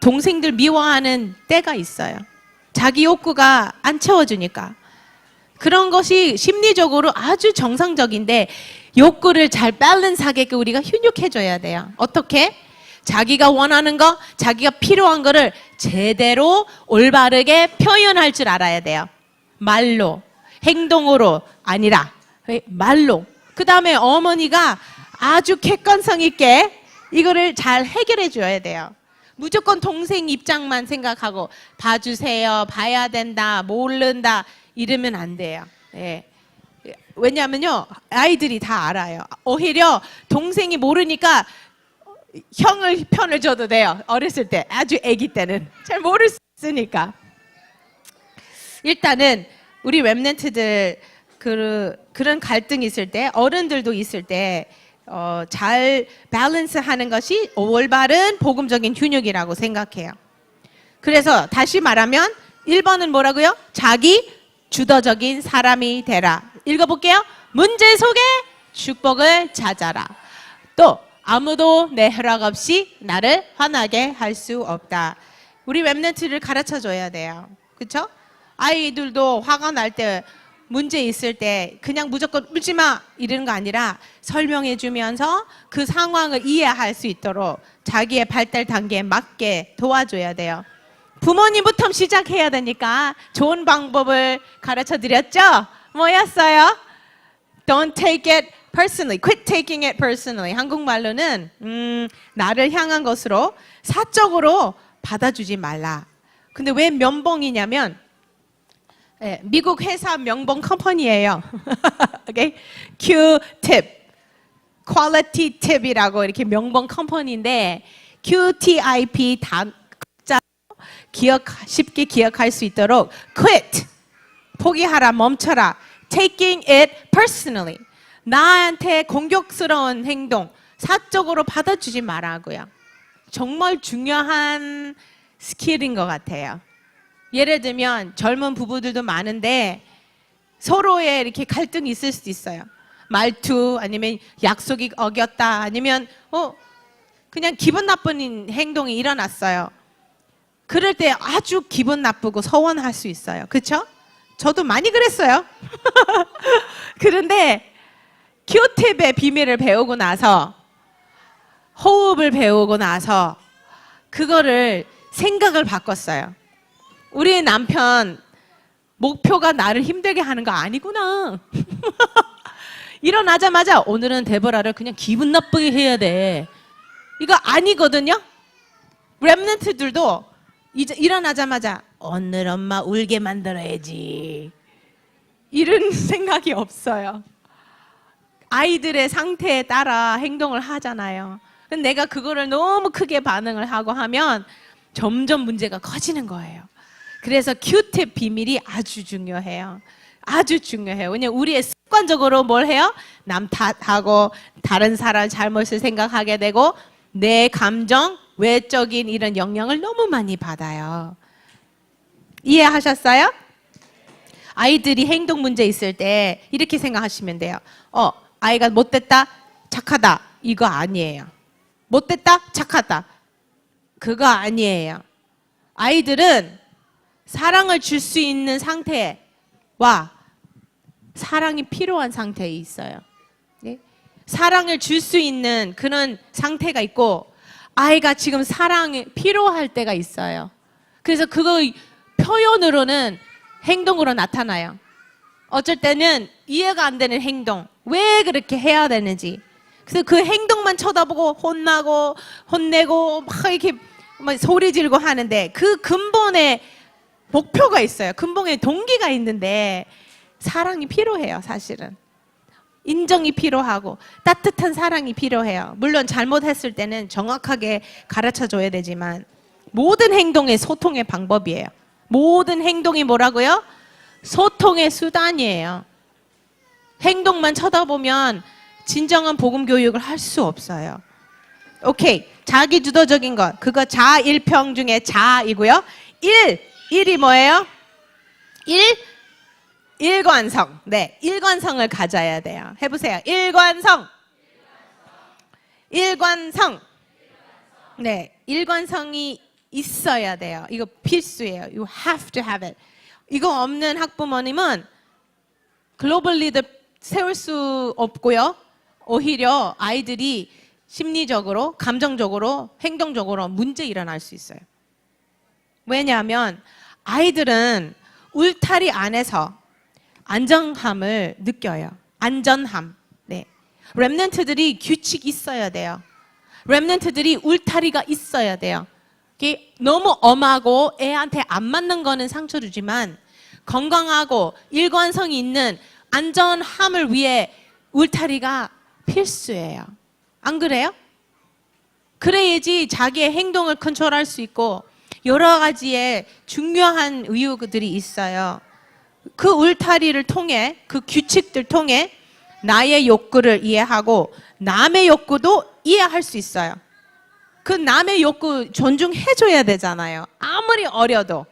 동생들 미워하는 때가 있어요. 자기 욕구가 안 채워주니까. 그런 것이 심리적으로 아주 정상적인데 욕구를 잘 밸런스하게 우리가 훈육해줘야 돼요. 어떻게? 자기가 원하는 거, 자기가 필요한 거를 제대로 올바르게 표현할 줄 알아야 돼요. 말로, 행동으로 아니라 말로. 그 다음에 어머니가 아주 객관성 있게 이거를 잘 해결해 줘야 돼요. 무조건 동생 입장만 생각하고 봐주세요, 봐야 된다, 모른다 이러면 안 돼요. 예. 왜냐하면요, 아이들이 다 알아요. 오히려 동생이 모르니까 형을 편을 줘도 돼요. 어렸을 때, 아주 아기 때는 잘 모를 수 있으니까. 일단은 우리 렘넌트들 그런 갈등이 있을 때, 어른들도 있을 때 잘 밸런스하는 것이 올바른 복음적인 훈육이라고 생각해요. 그래서 다시 말하면 1번은 뭐라고요? 자기 주도적인 사람이 되라. 읽어볼게요. 문제 속에 축복을 찾아라. 또 아무도 내 허락 없이 나를 화나게 할 수 없다. 우리 렘넌트를 가르쳐줘야 돼요. 그렇죠? 아이들도 화가 날 때 문제 있을 때 그냥 무조건 울지 마 이러는 거 아니라 설명해 주면서 그 상황을 이해할 수 있도록 자기의 발달 단계에 맞게 도와줘야 돼요. 부모님부터 시작해야 되니까 좋은 방법을 가르쳐 드렸죠? 뭐였어요? Don't take it personally. Quit taking it personally. 한국말로는 나를 향한 것으로 사적으로 받아주지 말라. 근데 왜 면봉이냐면 미국 회사 명봉 컴퍼니예요. okay? Q-tip, quality tip이라고 이렇게 명봉 컴퍼니인데 QTIP 단자 쉽게 기억할 수 있도록 quit, 포기하라, 멈춰라. taking it personally. 나한테 공격스러운 행동, 사적으로 받아주지 말라고요. 정말 중요한 스킬인 것 같아요. 예를 들면 젊은 부부들도 많은데 서로의 이렇게 갈등이 있을 수도 있어요. 말투 아니면 약속이 어겼다 아니면 그냥 기분 나쁜 행동이 일어났어요. 그럴 때 아주 기분 나쁘고 서운할 수 있어요. 그렇죠? 저도 많이 그랬어요. 그런데 큐팁의 비밀을 배우고 나서 호흡을 배우고 나서 그거를 생각을 바꿨어요. 우리 남편 목표가 나를 힘들게 하는 거 아니구나. 일어나자마자 오늘은 데보라를 그냥 기분 나쁘게 해야 돼. 이거 아니거든요. 랩런트들도 이제 일어나자마자 오늘 엄마 울게 만들어야지. 이런 생각이 없어요. 아이들의 상태에 따라 행동을 하잖아요. 근데 내가 그거를 너무 크게 반응을 하고 하면 점점 문제가 커지는 거예요. 그래서 큐팁 비밀이 아주 중요해요. 아주 중요해요. 왜냐면 우리 습관적으로 뭘 해요? 남 탓하고 다른 사람 잘못을 생각하게 되고 내 감정, 외적인 이런 영향을 너무 많이 받아요. 이해하셨어요? 아이들이 행동 문제 있을 때 이렇게 생각하시면 돼요. 아이가 못됐다, 착하다. 이거 아니에요. 못됐다, 착하다. 그거 아니에요. 아이들은 사랑을 줄 수 있는 상태와 사랑이 필요한 상태에 있어요. 네? 사랑을 줄 수 있는 그런 상태가 있고 아이가 지금 사랑이 필요할 때가 있어요. 그래서 그거 표현으로는 행동으로 나타나요. 어쩔 때는 이해가 안 되는 행동, 왜 그렇게 해야 되는지. 그래서 그 행동만 쳐다보고 혼나고 혼내고 막 이렇게 막 소리 지르고 하는데 그 근본에 목표가 있어요. 근본에 동기가 있는데 사랑이 필요해요, 사실은. 인정이 필요하고 따뜻한 사랑이 필요해요. 물론 잘못했을 때는 정확하게 가르쳐 줘야 되지만 모든 행동의 소통의 방법이에요. 모든 행동이 뭐라고요? 소통의 수단이에요. 행동만 쳐다보면 진정한 복음 교육을 할 수 없어요. 오케이. 자기 주도적인 것. 그거 자일평 중에 자이고요. 일이 뭐예요? 일관성. 네, 일관성을 가져야 돼요. 해보세요. 일관성. 네, 일관성이 있어야 돼요. 이거 필수예요. You have to have it. 이거 없는 학부모님은 글로벌 리더 세울 수 없고요. 오히려 아이들이 심리적으로, 감정적으로, 행동적으로 문제 일어날 수 있어요. 왜냐하면 아이들은 울타리 안에서 안정함을 느껴요. 안전함. 네. 랩런트들이 규칙 있어야 돼요. 랩런트들이 울타리가 있어야 돼요. 이게 너무 엄하고 애한테 안 맞는 거는 상처 주지만 건강하고 일관성이 있는 안전함을 위해 울타리가 필수예요. 안 그래요? 그래야지 자기의 행동을 컨트롤할 수 있고 여러 가지의 중요한 이유들이 있어요. 그 울타리를 통해, 그 규칙들 통해 나의 욕구를 이해하고 남의 욕구도 이해할 수 있어요. 그 남의 욕구 존중해줘야 되잖아요. 아무리 어려도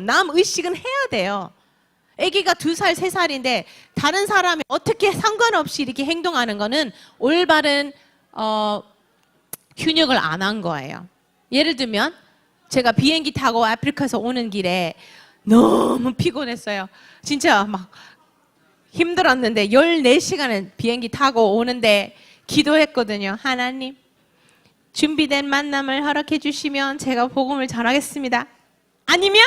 남 의식은 해야 돼요. 아기가 2살, 3살인데 다른 사람이 어떻게 상관없이 이렇게 행동하는 거는 올바른 훈육을 안 한 거예요. 예를 들면 제가 비행기 타고 아프리카에서 오는 길에 너무 피곤했어요. 진짜 막 힘들었는데 14시간을 비행기 타고 오는데 기도했거든요. 하나님, 준비된 만남을 허락해 주시면 제가 복음을 전하겠습니다. 아니면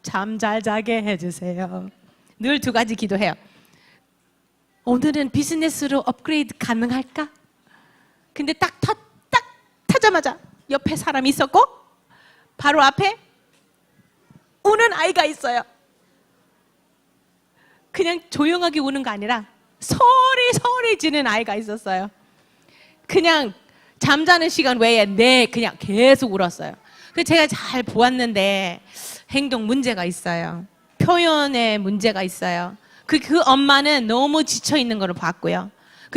잠 잘 자게 해주세요. 늘 2가지 기도해요. 오늘은 비즈니스로 업그레이드 가능할까? 근데 딱 타자마자 옆에 사람이 있었고 바로 앞에 우는 아이가 있어요. 그냥 조용하게 우는 거 아니라 소리 지르는 아이가 있었어요. 그냥 잠자는 시간 외에 그냥 계속 울었어요. 그래서 제가 잘 보았는데 행동 문제가 있어요. 표현에 문제가 있어요. 그 엄마는 너무 지쳐 있는 걸 봤고요.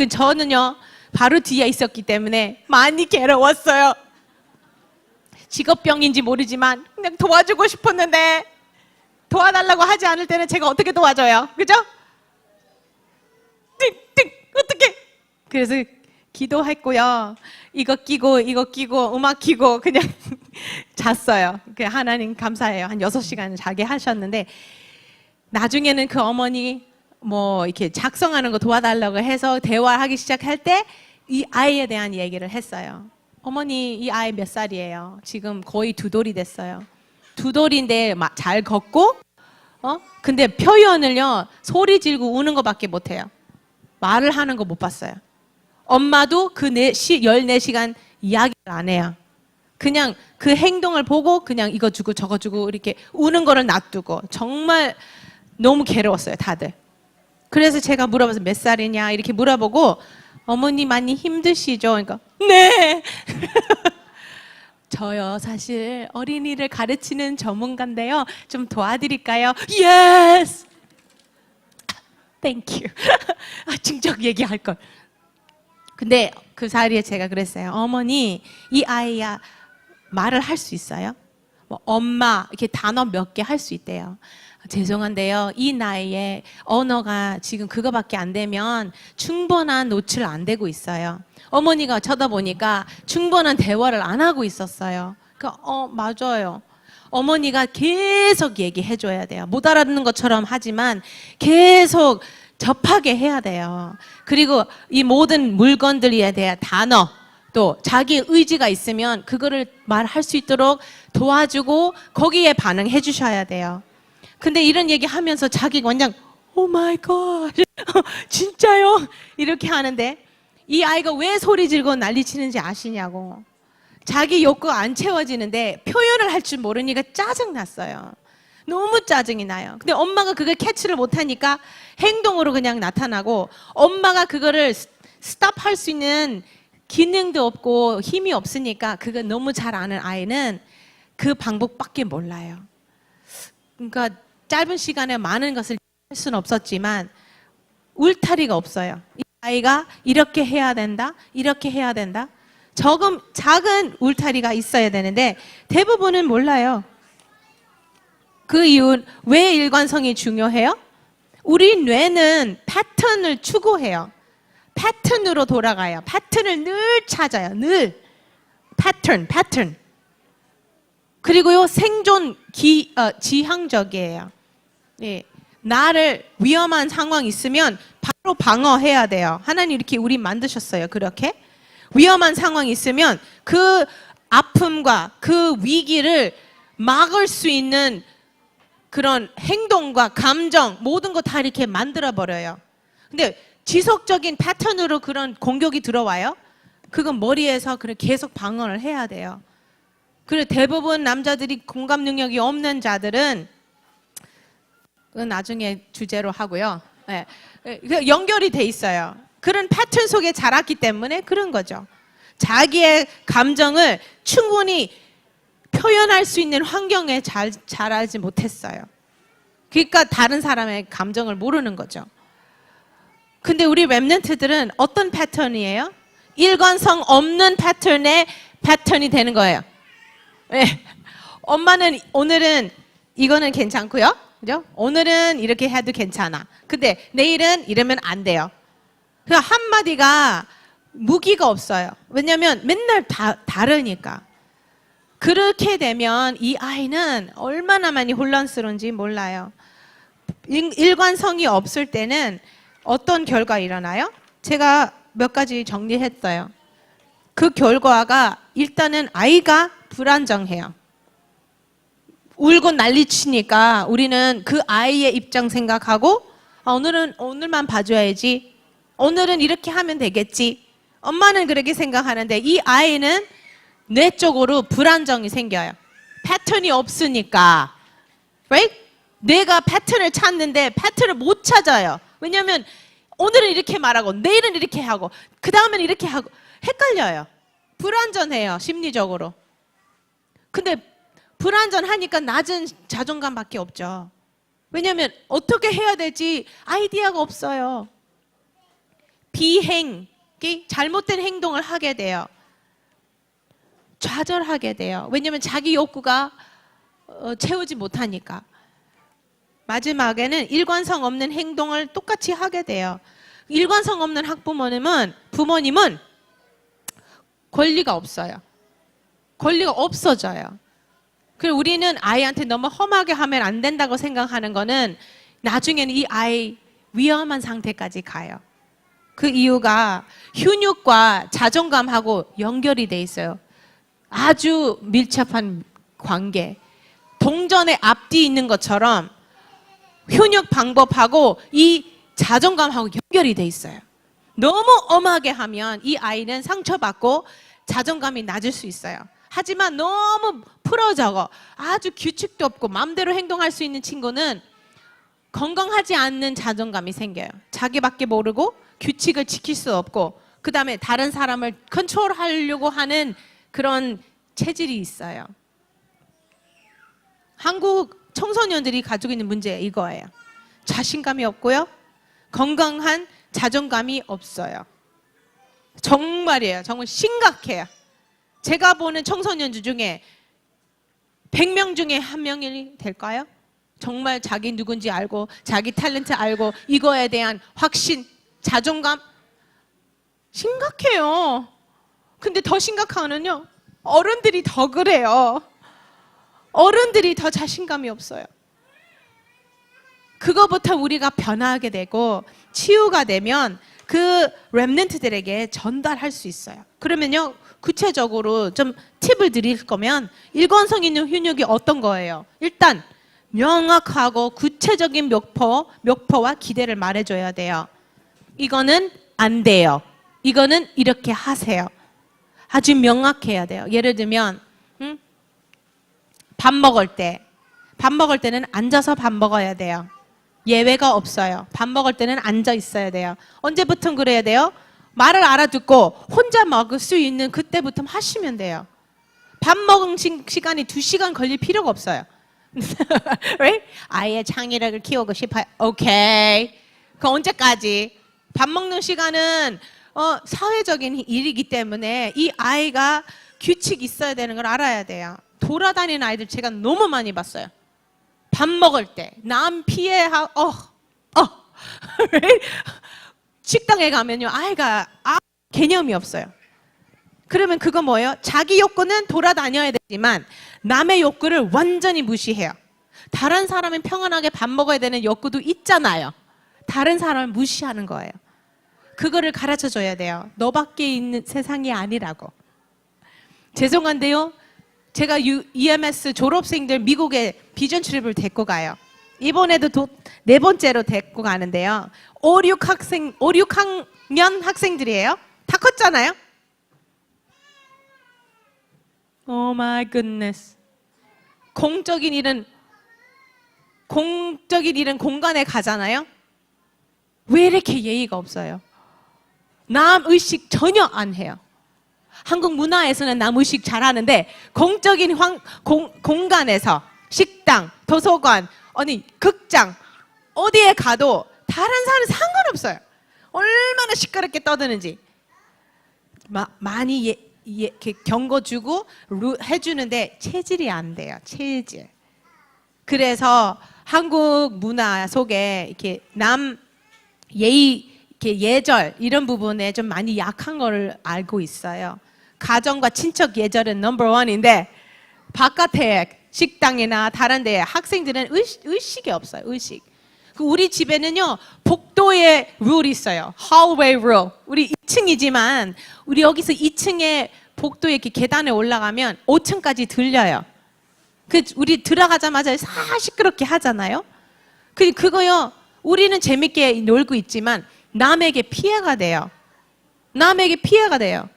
저는요 바로 뒤에 있었기 때문에 많이 괴로웠어요. 직업병인지 모르지만 그냥 도와주고 싶었는데 도와달라고 하지 않을 때는 제가 어떻게 도와줘요? 그죠? 어떻게? 그래서 기도했고요. 이거 끼고 음악 끼고 그냥 잤어요. 하나님 감사해요. 한 6시간 자게 하셨는데 나중에는 그 어머니 뭐 이렇게 작성하는 거 도와달라고 해서 대화하기 시작할 때 이 아이에 대한 얘기를 했어요. 어머니 이 아이 몇 살이에요? 지금 거의 2돌이 됐어요. 2돌인데 잘 걷고 근데 표현을요 소리 지르고 우는 거밖에 못해요. 말을 하는 거 못 봤어요. 엄마도 그 14시간 이야기를 안 해요. 그냥 그 행동을 보고 그냥 이거 주고 저거 주고 이렇게 우는 거를 놔두고 정말 너무 괴로웠어요 다들. 그래서 제가 물어봐서 몇 살이냐 이렇게 물어보고 어머니 많이 힘드시죠? 그러니까 네. 저요 사실 어린이를 가르치는 전문가인데요. 좀 도와드릴까요? Yes. Thank you. 직접 얘기할 걸. 근데 그 자리에 제가 그랬어요. 어머니 이 아이야 말을 할 수 있어요? 뭐 엄마 이렇게 단어 몇 개 할 수 있대요. 죄송한데요. 이 나이에 언어가 지금 그거밖에 안 되면 충분한 노출 안 되고 있어요. 어머니가 쳐다보니까 충분한 대화를 안 하고 있었어요. 그러니까 맞아요. 어머니가 계속 얘기해 줘야 돼요. 못 알아듣는 것처럼 하지만 계속 접하게 해야 돼요. 그리고 이 모든 물건들에 대한 단어 또 자기 의지가 있으면 그거를 말할 수 있도록 도와주고 거기에 반응해 주셔야 돼요. 근데 이런 얘기 하면서 자기가 완전 오 마이 갓 진짜요? 이렇게 하는데 이 아이가 왜 소리 지르고 난리치는지 아시냐고. 자기 욕구가 안 채워지는데 표현을 할 줄 모르니까 짜증났어요. 너무 짜증이 나요. 근데 엄마가 그걸 캐치를 못하니까 행동으로 그냥 나타나고 엄마가 그거를 스탑할 수 있는 기능도 없고 힘이 없으니까 그거 너무 잘 아는 아이는 그 방법밖에 몰라요. 그러니까 짧은 시간에 많은 것을 할 수는 없었지만 울타리가 없어요. 이 아이가 이렇게 해야 된다, 이렇게 해야 된다. 작은 울타리가 있어야 되는데 대부분은 몰라요. 그 이유는 왜 일관성이 중요해요? 우리 뇌는 패턴을 추구해요. 패턴으로 돌아가요. 패턴을 늘 찾아요. 늘 패턴. 그리고요 생존 지향적이에요. 예, 나를 위험한 상황 있으면 바로 방어해야 돼요. 하나님 이렇게 우리 만드셨어요. 그렇게 위험한 상황이 있으면 그 아픔과 그 위기를 막을 수 있는 그런 행동과 감정 모든 거 다 이렇게 만들어 버려요. 근데 지속적인 패턴으로 그런 공격이 들어와요. 그건 머리에서 계속 방어를 해야 돼요. 그리고 대부분 남자들이 공감 능력이 없는 자들은 그건 나중에 주제로 하고요. 네. 연결이 돼 있어요. 그런 패턴 속에 자랐기 때문에 그런 거죠. 자기의 감정을 충분히 표현할 수 있는 환경에 자라지 못했어요. 그러니까 다른 사람의 감정을 모르는 거죠. 근데 우리 랩런트들은 어떤 패턴이에요? 일관성 없는 패턴이 되는 거예요. 네. 엄마는 오늘은 이거는 괜찮고요. 그죠? 오늘은 이렇게 해도 괜찮아. 근데 내일은 이러면 안 돼요. 그 한마디가 무기가 없어요. 왜냐하면 맨날 다르니까. 그렇게 되면 이 아이는 얼마나 많이 혼란스러운지 몰라요. 일관성이 없을 때는 어떤 결과 일어나요? 제가 몇 가지 정리했어요. 그 결과가 일단은 아이가 불안정해요. 울고 난리치니까 우리는 그 아이의 입장 생각하고 오늘만 봐줘야지. 오늘은 이렇게 하면 되겠지. 엄마는 그렇게 생각하는데 이 아이는 뇌적으로 불안정이 생겨요. 패턴이 없으니까. Right? 내가 패턴을 찾는데 패턴을 못 찾아요. 왜냐하면 오늘은 이렇게 말하고 내일은 이렇게 하고 그 다음엔 이렇게 하고 헷갈려요. 불안전해요. 심리적으로. 근데 불안전하니까 낮은 자존감밖에 없죠. 왜냐하면 어떻게 해야 될지 아이디어가 없어요. 잘못된 행동을 하게 돼요. 좌절하게 돼요. 왜냐하면 자기 욕구가 채우지 못하니까. 마지막에는 일관성 없는 행동을 똑같이 하게 돼요. 일관성 없는 부모님은 권리가 없어요. 권리가 없어져요. 그리고 우리는 아이한테 너무 험하게 하면 안 된다고 생각하는 거는 나중에는 이 아이 위험한 상태까지 가요. 그 이유가 훈육과 자존감하고 연결이 돼 있어요. 아주 밀접한 관계. 동전의 앞뒤 있는 것처럼 훈육 방법하고 이 자존감하고 연결이 돼 있어요. 너무 엄하게 하면 이 아이는 상처받고 자존감이 낮을 수 있어요. 하지만 너무 풀어져고 아주 규칙도 없고 마음대로 행동할 수 있는 친구는 건강하지 않는 자존감이 생겨요. 자기밖에 모르고 규칙을 지킬 수 없고 그 다음에 다른 사람을 컨트롤하려고 하는 그런 체질이 있어요. 한국 청소년들이 가지고 있는 문제 이거예요. 자신감이 없고요. 건강한 자존감이 없어요. 정말이에요. 정말 심각해요. 제가 보는 청소년들 중에 100명 중에 한 명이 될까요? 정말 자기 누군지 알고 자기 탤런트 알고 이거에 대한 확신, 자존감 심각해요. 근데 더 심각한 거는요. 어른들이 더 그래요. 어른들이 더 자신감이 없어요. 그거부터 우리가 변화하게 되고 치유가 되면 그 렘넌트들에게 전달할 수 있어요. 그러면요. 구체적으로 좀 팁을 드릴 거면 일관성 있는 훈육이 어떤 거예요? 일단 명확하고 구체적인 목표와 기대를 말해줘야 돼요. 이거는 안 돼요. 이거는 이렇게 하세요. 아주 명확해야 돼요. 예를 들면 밥 먹을 때는 앉아서 밥 먹어야 돼요. 예외가 없어요. 밥 먹을 때는 앉아 있어야 돼요. 언제부터 그래야 돼요? 말을 알아듣고 혼자 먹을 수 있는 그때부터 하시면 돼요. 밥 먹은 시간이 2시간 걸릴 필요가 없어요. right? 아이의 창의력을 키우고 싶어요. 오케이. 그 언제까지? 밥 먹는 시간은 사회적인 일이기 때문에 이 아이가 규칙 있어야 되는 걸 알아야 돼요. 돌아다니는 아이들 제가 너무 많이 봤어요. 밥 먹을 때 남 피해하고 식당에 가면요 아이가 개념이 없어요. 그러면 그거 뭐예요? 자기 욕구는 돌아다녀야 되지만 남의 욕구를 완전히 무시해요. 다른 사람은 평안하게 밥 먹어야 되는 욕구도 있잖아요. 다른 사람을 무시하는 거예요. 그거를 가르쳐 줘야 돼요. 너밖에 있는 세상이 아니라고. 죄송한데요. 제가 EMS 졸업생들 미국에 비전 트립을 데리고 가요. 이번에도 4번째로 데리고 가는데요. 5, 6학년 학생들이에요. 다 컸잖아요. 오 마이 굿네스. 공적인 일은 공간에 가잖아요. 왜 이렇게 예의가 없어요? 남 의식 전혀 안 해요. 한국 문화에서는 남 의식 잘하는데 공적인 공간에서 식당, 도서관, 극장 어디에 가도 다른 사람은 상관없어요. 얼마나 시끄럽게 떠드는지 많이 이렇게 경고 주고 해주는데 체질이 안 돼요. 체질. 그래서 한국 문화 속에 이렇게 남 예의, 이렇게 예절 이런 부분에 좀 많이 약한 걸 알고 있어요. 가정과 친척 예절은 넘버1인데 바깥에 식당이나 다른 데 학생들은 의식이 없어요. 의식. 우리 집에는요 복도에 룰이 있어요. hallway rule. 우리 2층이지만 우리 여기서 2층에 복도에 이렇게 계단에 올라가면 5층까지 들려요. 우리 들어가자마자 시끄럽게 하잖아요. 그거요 우리는 재밌게 놀고 있지만 남에게 피해가 돼요. 남에게 피해가 돼요.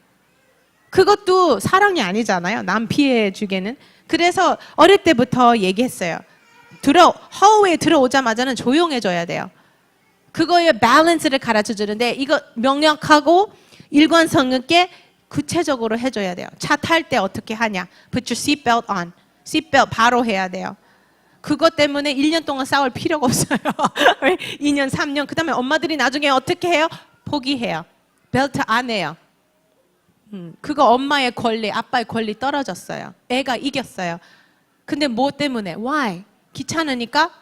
그것도 사랑이 아니잖아요. 남 피해 주기에는. 그래서 어릴 때부터 얘기했어요. hallway에 들어오자마자는 조용해져야 돼요. 그거의 밸런스를 가르쳐 주는데 이거 명확하고 일관성 있게 구체적으로 해줘야 돼요. 차 탈 때 어떻게 하냐. Put your seatbelt on. seatbelt 바로 해야 돼요. 그것 때문에 1년 동안 싸울 필요가 없어요. 2년, 3년. 그 다음에 엄마들이 나중에 어떻게 해요? 포기해요. 벨트 안 해요. 그거 엄마의 권리, 아빠의 권리 떨어졌어요. 애가 이겼어요. 근데 뭐 때문에? Why? 귀찮으니까?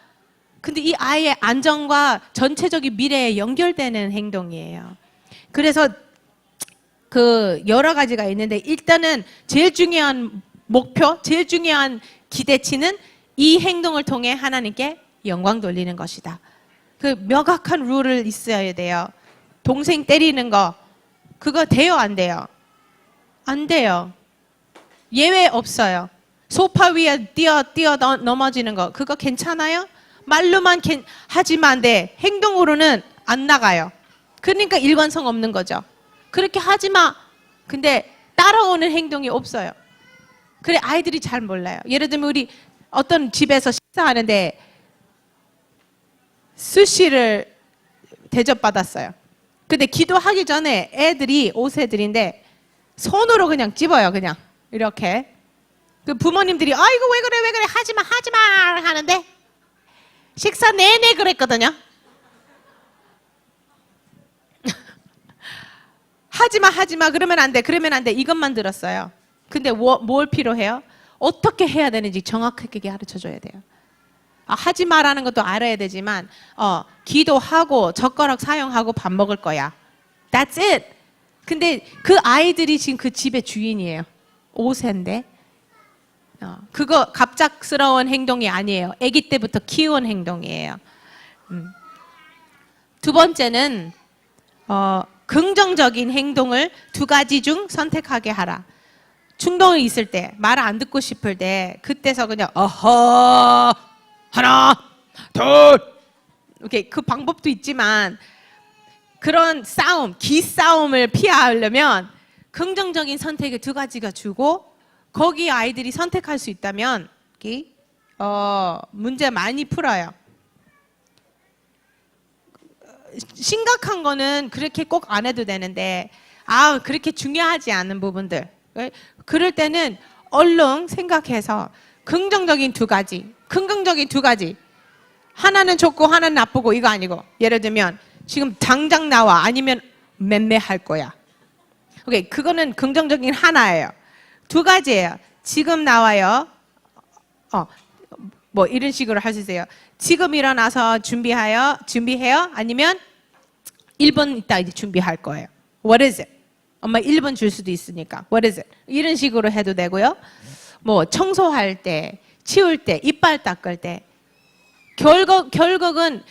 근데 이 아이의 안정과 전체적인 미래에 연결되는 행동이에요. 그래서 그 여러 가지가 있는데 일단은 제일 중요한 목표, 제일 중요한 기대치는 이 행동을 통해 하나님께 영광 돌리는 것이다. 그 명확한 룰을 있어야 돼요. 동생 때리는 거 그거 돼요, 안 돼요? 안 돼요. 예외 없어요. 소파 위에 뛰어 넘어지는 거 그거 괜찮아요? 말로만 하지만 안 돼. 행동으로는 안 나가요. 그러니까 일관성 없는 거죠. 그렇게 하지 마. 근데 따라오는 행동이 없어요. 그래 아이들이 잘 몰라요. 예를 들면 우리 어떤 집에서 식사하는데 스시를 대접받았어요. 근데 기도하기 전에 애들이 5세들인데 손으로 그냥 집어요. 그냥 이렇게. 그 부모님들이 아이고 왜 그래 하지마 하는데 식사 내내 그랬거든요. 하지마 그러면 안 돼 이것만 들었어요. 근데 뭘 필요해요? 어떻게 해야 되는지 정확하게 가르쳐줘야 돼요. 하지 마라는 것도 알아야 되지만 기도하고 젓가락 사용하고 밥 먹을 거야. That's it. 근데 그 아이들이 지금 그 집의 주인이에요. 5세인데 그거 갑작스러운 행동이 아니에요. 아기 때부터 키운 행동이에요. 두 번째는 긍정적인 행동을 2가지 중 선택하게 하라. 충동이 있을 때, 말 안 듣고 싶을 때 그때서 그냥 어허 하나 둘 이렇게 그 방법도 있지만 그런 싸움, 기싸움을 피하려면 긍정적인 선택을 2가지가 주고 거기 아이들이 선택할 수 있다면 문제 많이 풀어요. 심각한 거는 그렇게 꼭 안 해도 되는데 그렇게 중요하지 않은 부분들 그럴 때는 얼른 생각해서 긍정적인 2가지 하나는 좋고 하나는 나쁘고 이거 아니고 예를 들면 지금 당장 나와 아니면 맴매할 거야. 오케이, 그거는 긍정적인 하나예요. 2가지예요. 지금 나와요. 뭐 이런 식으로 할 수 있어요. 지금 일어나서 준비해요. 아니면 1분 있다 이제 준비할 거예요. What is it? 엄마 1분 줄 수도 있으니까. What is it? 이런 식으로 해도 되고요. 뭐 청소할 때, 치울 때, 이빨 닦을 때 결국은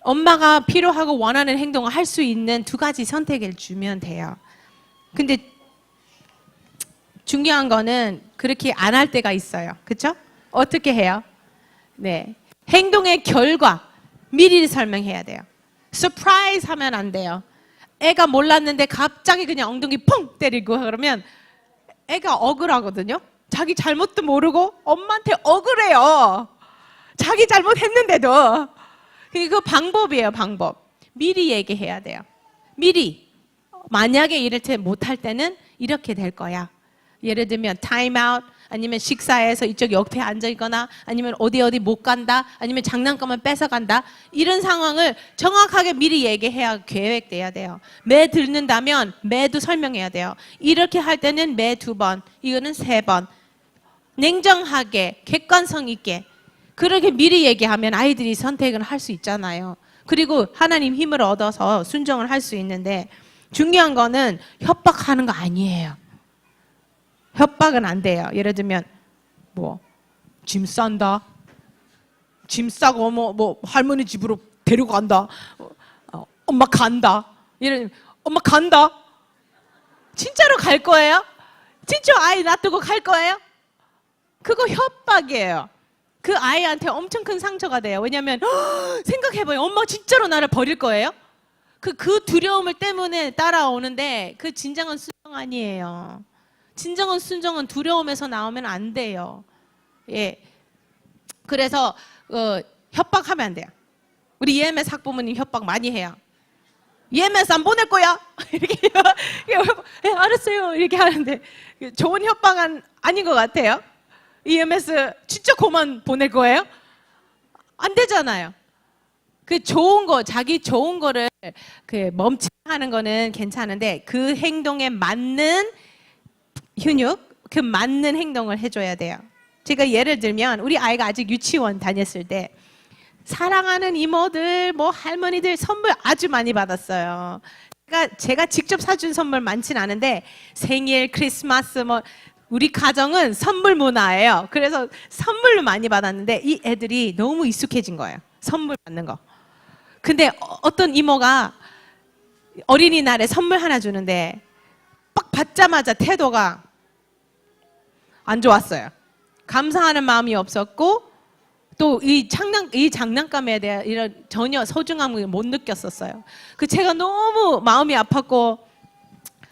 엄마가 필요하고 원하는 행동을 할 수 있는 2가지 선택을 주면 돼요. 근데 중요한 거는 그렇게 안 할 때가 있어요. 그렇죠? 어떻게 해요? 네, 행동의 결과 미리 설명해야 돼요. 서프라이즈 하면 안 돼요. 애가 몰랐는데 갑자기 그냥 엉덩이 펑 때리고 그러면 애가 억울하거든요. 자기 잘못도 모르고 엄마한테 억울해요. 자기 잘못했는데도. 그 방법이에요. 방법. 미리 얘기해야 돼요. 미리. 만약에 이를테 못할 때는 이렇게 될 거야. 예를 들면 타임아웃 아니면 식사에서 이쪽 옆에 앉아 있거나 아니면 어디 못 간다 아니면 장난감을 뺏어간다 이런 상황을 정확하게 미리 얘기해야 계획돼야 돼요. 매 듣는다면 매도 설명해야 돼요. 이렇게 할 때는 매 2번 이거는 3번 냉정하게 객관성 있게 그렇게 미리 얘기하면 아이들이 선택을 할 수 있잖아요. 그리고 하나님 힘을 얻어서 순종을 할 수 있는데 중요한 거는 협박하는 거 아니에요. 협박은 안 돼요. 예를 들면 짐 싼다. 짐 싸고 뭐 할머니 집으로 데려간다. 엄마 간다. 예를 들면 엄마 간다. 진짜로 갈 거예요? 진짜 아이 놔두고 갈 거예요? 그거 협박이에요. 그 아이한테 엄청 큰 상처가 돼요. 왜냐하면 생각해봐요. 엄마 진짜로 나를 버릴 거예요? 그 두려움을 때문에 따라오는데 그 진정한 순종 아니에요. 진정한 순종은 두려움에서 나오면 안 돼요. 예. 그래서 협박하면 안 돼요. 우리 EMS 학부모님 협박 많이 해요. EMS 안 보낼 거야. 이렇게 알았어요. 이렇게 하는데 좋은 협박은 아닌 것 같아요. EMS 진짜 그만 보낼 거예요? 안 되잖아요. 그 좋은 거, 자기 좋은 거를 그 멈칫하는 거는 괜찮은데 그 행동에 맞는 훈육, 그 맞는 행동을 해줘야 돼요. 제가 예를 들면 우리 아이가 아직 유치원 다녔을 때 사랑하는 이모들, 뭐 할머니들 선물 아주 많이 받았어요. 제가 직접 사준 선물 많진 않은데 생일, 크리스마스 뭐 우리 가정은 선물 문화예요. 그래서 선물로 많이 받았는데 이 애들이 너무 익숙해진 거예요. 선물 받는 거. 근데 어떤 이모가 어린이날에 선물 하나 주는데 빡 받자마자 태도가 안 좋았어요. 감사하는 마음이 없었고 또 이 장난감에 대한 이런 전혀 소중함을 못 느꼈었어요. 그 제가 너무 마음이 아팠고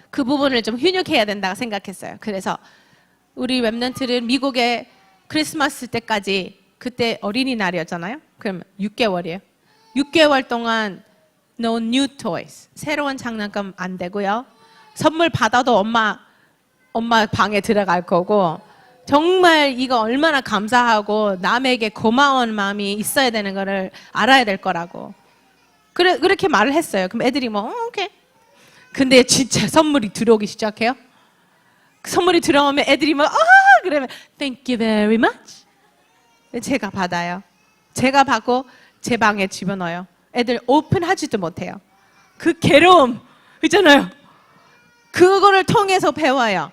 그 부분을 좀 훈육해야 된다고 생각했어요. 그래서 우리 랩런트는 미국에 크리스마스 때까지 그때 어린이날이었잖아요. 그럼 6개월이에요. 6개월 동안 no new toys. 새로운 장난감 안 되고요. 선물 받아도 엄마 방에 들어갈 거고 정말 이거 얼마나 감사하고 남에게 고마운 마음이 있어야 되는 거를 알아야 될 거라고. 그렇게 말을 했어요. 그럼 애들이 뭐 오케이. 근데 진짜 선물이 들어오기 시작해요. 선물이 들어오면 애들이 막 그러면 thank you very much. 제가 받아요. 제가 받고 제 방에 집어넣어요. 애들 오픈하지도 못해요. 그 괴로움 있잖아요. 그거를 통해서 배워요.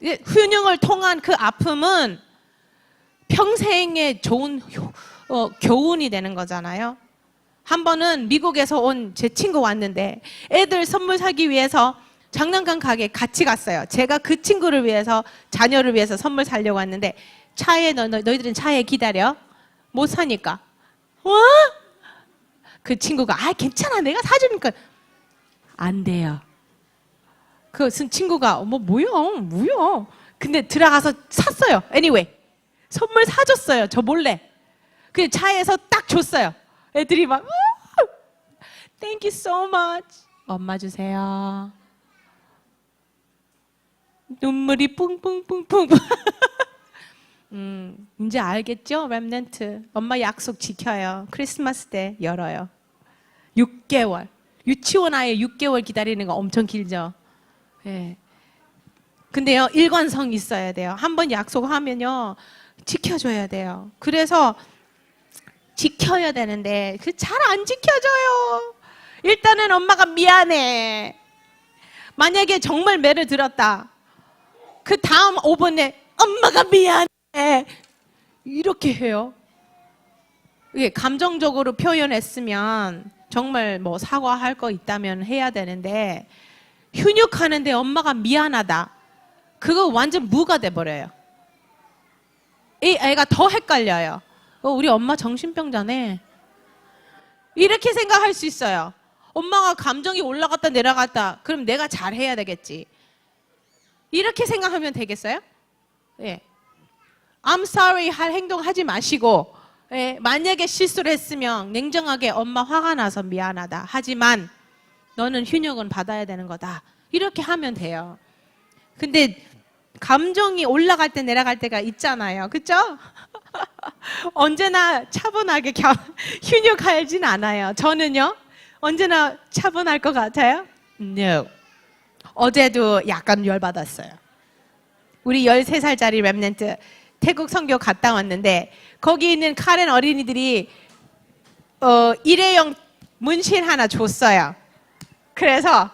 훈육을 통한 그 아픔은 평생의 좋은 교훈이 되는 거잖아요. 한 번은 미국에서 온 제 친구 왔는데 애들 선물 사기 위해서 장난감 가게 같이 갔어요. 제가 그 친구를 위해서 자녀를 위해서 선물 사려고 왔는데 차에 너희들은 차에 기다려. 못 사니까. 그 친구가 괜찮아 내가 사주니까 안 돼요. 그 친구가 뭐야. 근데 들어가서 샀어요. Anyway 선물 사줬어요. 저 몰래. 그 차에서 딱 줬어요. 애들이 막 Thank you so much. 엄마 주세요. 눈물이 뿡뿡뿡뿡. 이제 알겠죠? 랩런트. 엄마 약속 지켜요. 크리스마스 때 열어요. 6개월. 유치원 아이 6개월 기다리는 거 엄청 길죠? 예. 근데요, 일관성 있어야 돼요. 한번 약속하면요, 지켜줘야 돼요. 그래서 지켜야 되는데, 잘 안 지켜져요. 일단은 엄마가 미안해. 만약에 정말 매를 들었다. 그 다음 5분에 엄마가 미안해. 이렇게 해요. 이게 감정적으로 표현했으면 정말 뭐 사과할 거 있다면 해야 되는데 훈육하는데 엄마가 미안하다. 그거 완전 무가 돼버려요. 이 애가 더 헷갈려요. 우리 엄마 정신병자네. 이렇게 생각할 수 있어요. 엄마가 감정이 올라갔다 내려갔다. 그럼 내가 잘해야 되겠지. 이렇게 생각하면 되겠어요? 예. I'm sorry 할 행동 하지 마시고 예. 만약에 실수를 했으면 냉정하게 엄마 화가 나서 미안하다. 하지만 너는 훈육은 받아야 되는 거다. 이렇게 하면 돼요. 근데 감정이 올라갈 때 내려갈 때가 있잖아요. 그렇죠? 언제나 차분하게 훈육하진 않아요. 저는요. 언제나 차분할 것 같아요? No. 어제도 약간 열받았어요. 우리 13살짜리 랩런트 태국 선교 갔다 왔는데 거기 있는 카렌 어린이들이 일회용 문신 하나 줬어요. 그래서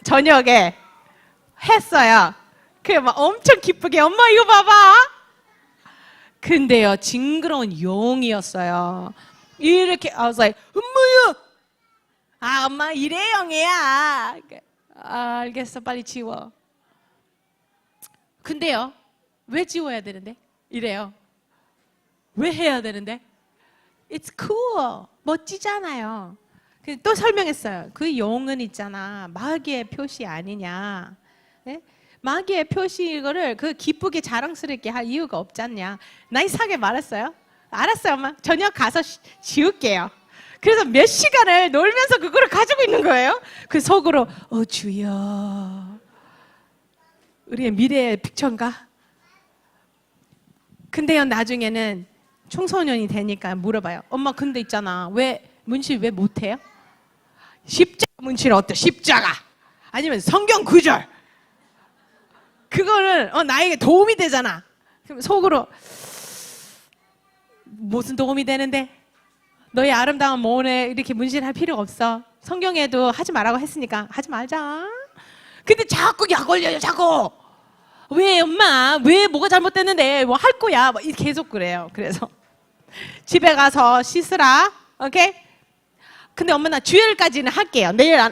저녁에 했어요. 그래 막 엄청 기쁘게 엄마 이거 봐봐. 근데요 징그러운 용이었어요. 이렇게 I was like 엄마야. 엄마 일회용이야. 알겠어 빨리 지워. 근데요 왜 지워야 되는데? 이래요. 왜 해야 되는데? It's cool. 멋지잖아요. 또 설명했어요. 그 용은 있잖아. 마귀의 표시 아니냐. 네? 마귀의 표시 이거를 그 기쁘게 자랑스럽게 할 이유가 없지 않냐. 나이스하게 말했어요. 알았어요, 엄마. 저녁 가서 지울게요. 그래서 몇 시간을 놀면서 그거를 가지고 있는 거예요. 그 속으로 주여. 우리의 미래의 픽처인가? 근데요, 나중에는 청소년이 되니까 물어봐요. 엄마 근데 있잖아. 왜 문실 왜 못해요? 십자가 문실 어때? 십자가 아니면 성경 구절 그거는 나에게 도움이 되잖아. 그럼 속으로 무슨 도움이 되는데? 너의 아름다운 몸에 이렇게 문신할 필요 없어. 성경에도 하지 말라고 했으니까 하지 말자. 근데 자꾸 약 올려요. 자꾸. 왜 엄마? 왜 뭐가 잘못됐는데? 뭐 할 거야? 뭐 계속 그래요. 그래서 집에 가서 씻으라. 오케이? 근데 엄마 나 주일까지는 할게요. 내일 안.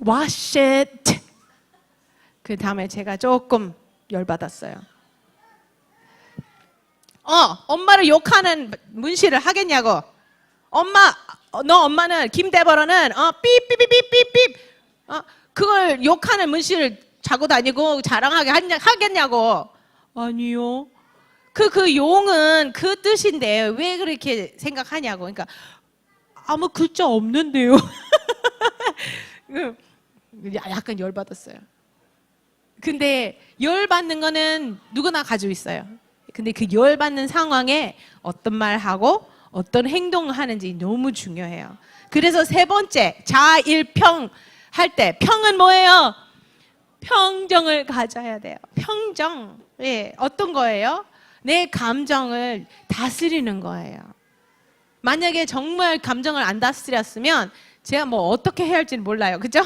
Wash it. 그 다음에 제가 조금 열받았어요. 엄마를 욕하는 문시를 하겠냐고. 엄마는 김대버러는 삐삐삐삐삐삐 그걸 욕하는 문시를 자고 다니고 자랑하게 하겠냐고. 아니요. 그 용은 그 뜻인데 왜 그렇게 생각하냐고. 그러니까 아무 글자 없는데요. 약간 열받았어요. 근데 열받는 거는 누구나 가지고 있어요. 근데 그 열받는 상황에 어떤 말 하고 어떤 행동을 하는지 너무 중요해요. 그래서 세 번째, 자일평 할 때 평은 뭐예요? 평정을 가져야 돼요. 평정. 예, 어떤 거예요? 내 감정을 다스리는 거예요. 만약에 정말 감정을 안 다스렸으면 제가 뭐 어떻게 해야 할지는 몰라요. 그죠?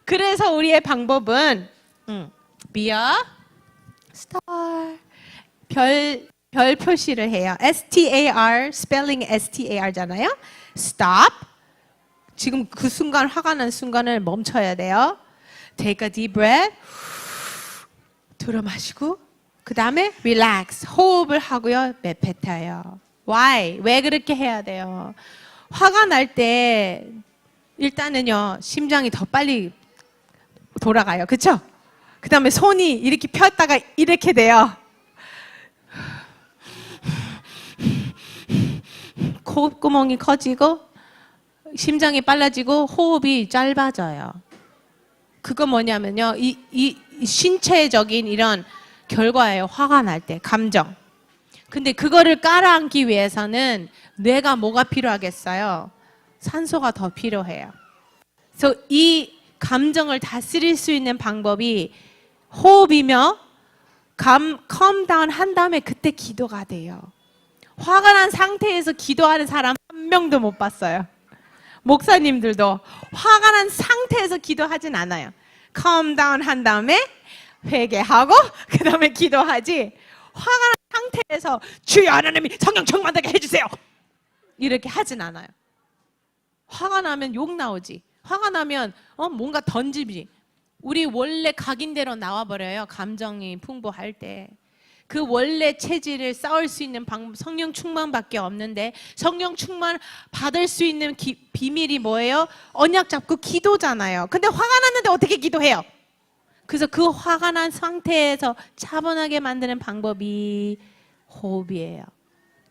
그래서 우리의 방법은 be a star. 별 표시를 해요. STAR, 스펠링 STAR잖아요. stop. 지금 그 순간 화가 난 순간을 멈춰야 돼요. take a deep breath. 들어 마시고 그 다음에 relax. 호흡을 하고요. 내뱉어요. why? 왜 그렇게 해야 돼요? 화가 날 때 일단은요. 심장이 더 빨리 돌아가요. 그렇죠? 그 다음에 손이 이렇게 폈다가 이렇게 돼요. 콧구멍이 커지고 심장이 빨라지고 호흡이 짧아져요. 그거 뭐냐면요. 이 신체적인 이런 결과예요. 화가 날 때 감정. 근데 그거를 깔아앉기 위해서는 뇌가 뭐가 필요하겠어요? 산소가 더 필요해요. 그래서 이 감정을 다스릴 수 있는 방법이 호흡이며 calm down 한 다음에 그때 기도가 돼요. 화가 난 상태에서 기도하는 사람 한 명도 못 봤어요. 목사님들도 화가 난 상태에서 기도하진 않아요. calm down 한 다음에 회개하고 그 다음에 기도하지. 화가 난 상태에서 주여 하나님이 성령 충만하게 해주세요. 이렇게 하진 않아요. 화가 나면 욕 나오지. 화가 나면 뭔가 던지지. 우리 원래 각인대로 나와버려요. 감정이 풍부할 때. 그 원래 체질을 쌓을 수 있는 방법 성령 충만밖에 없는데 성령 충만 받을 수 있는 비밀이 뭐예요? 언약 잡고 기도잖아요. 근데 화가 났는데 어떻게 기도해요? 그래서 그 화가 난 상태에서 차분하게 만드는 방법이 호흡이에요.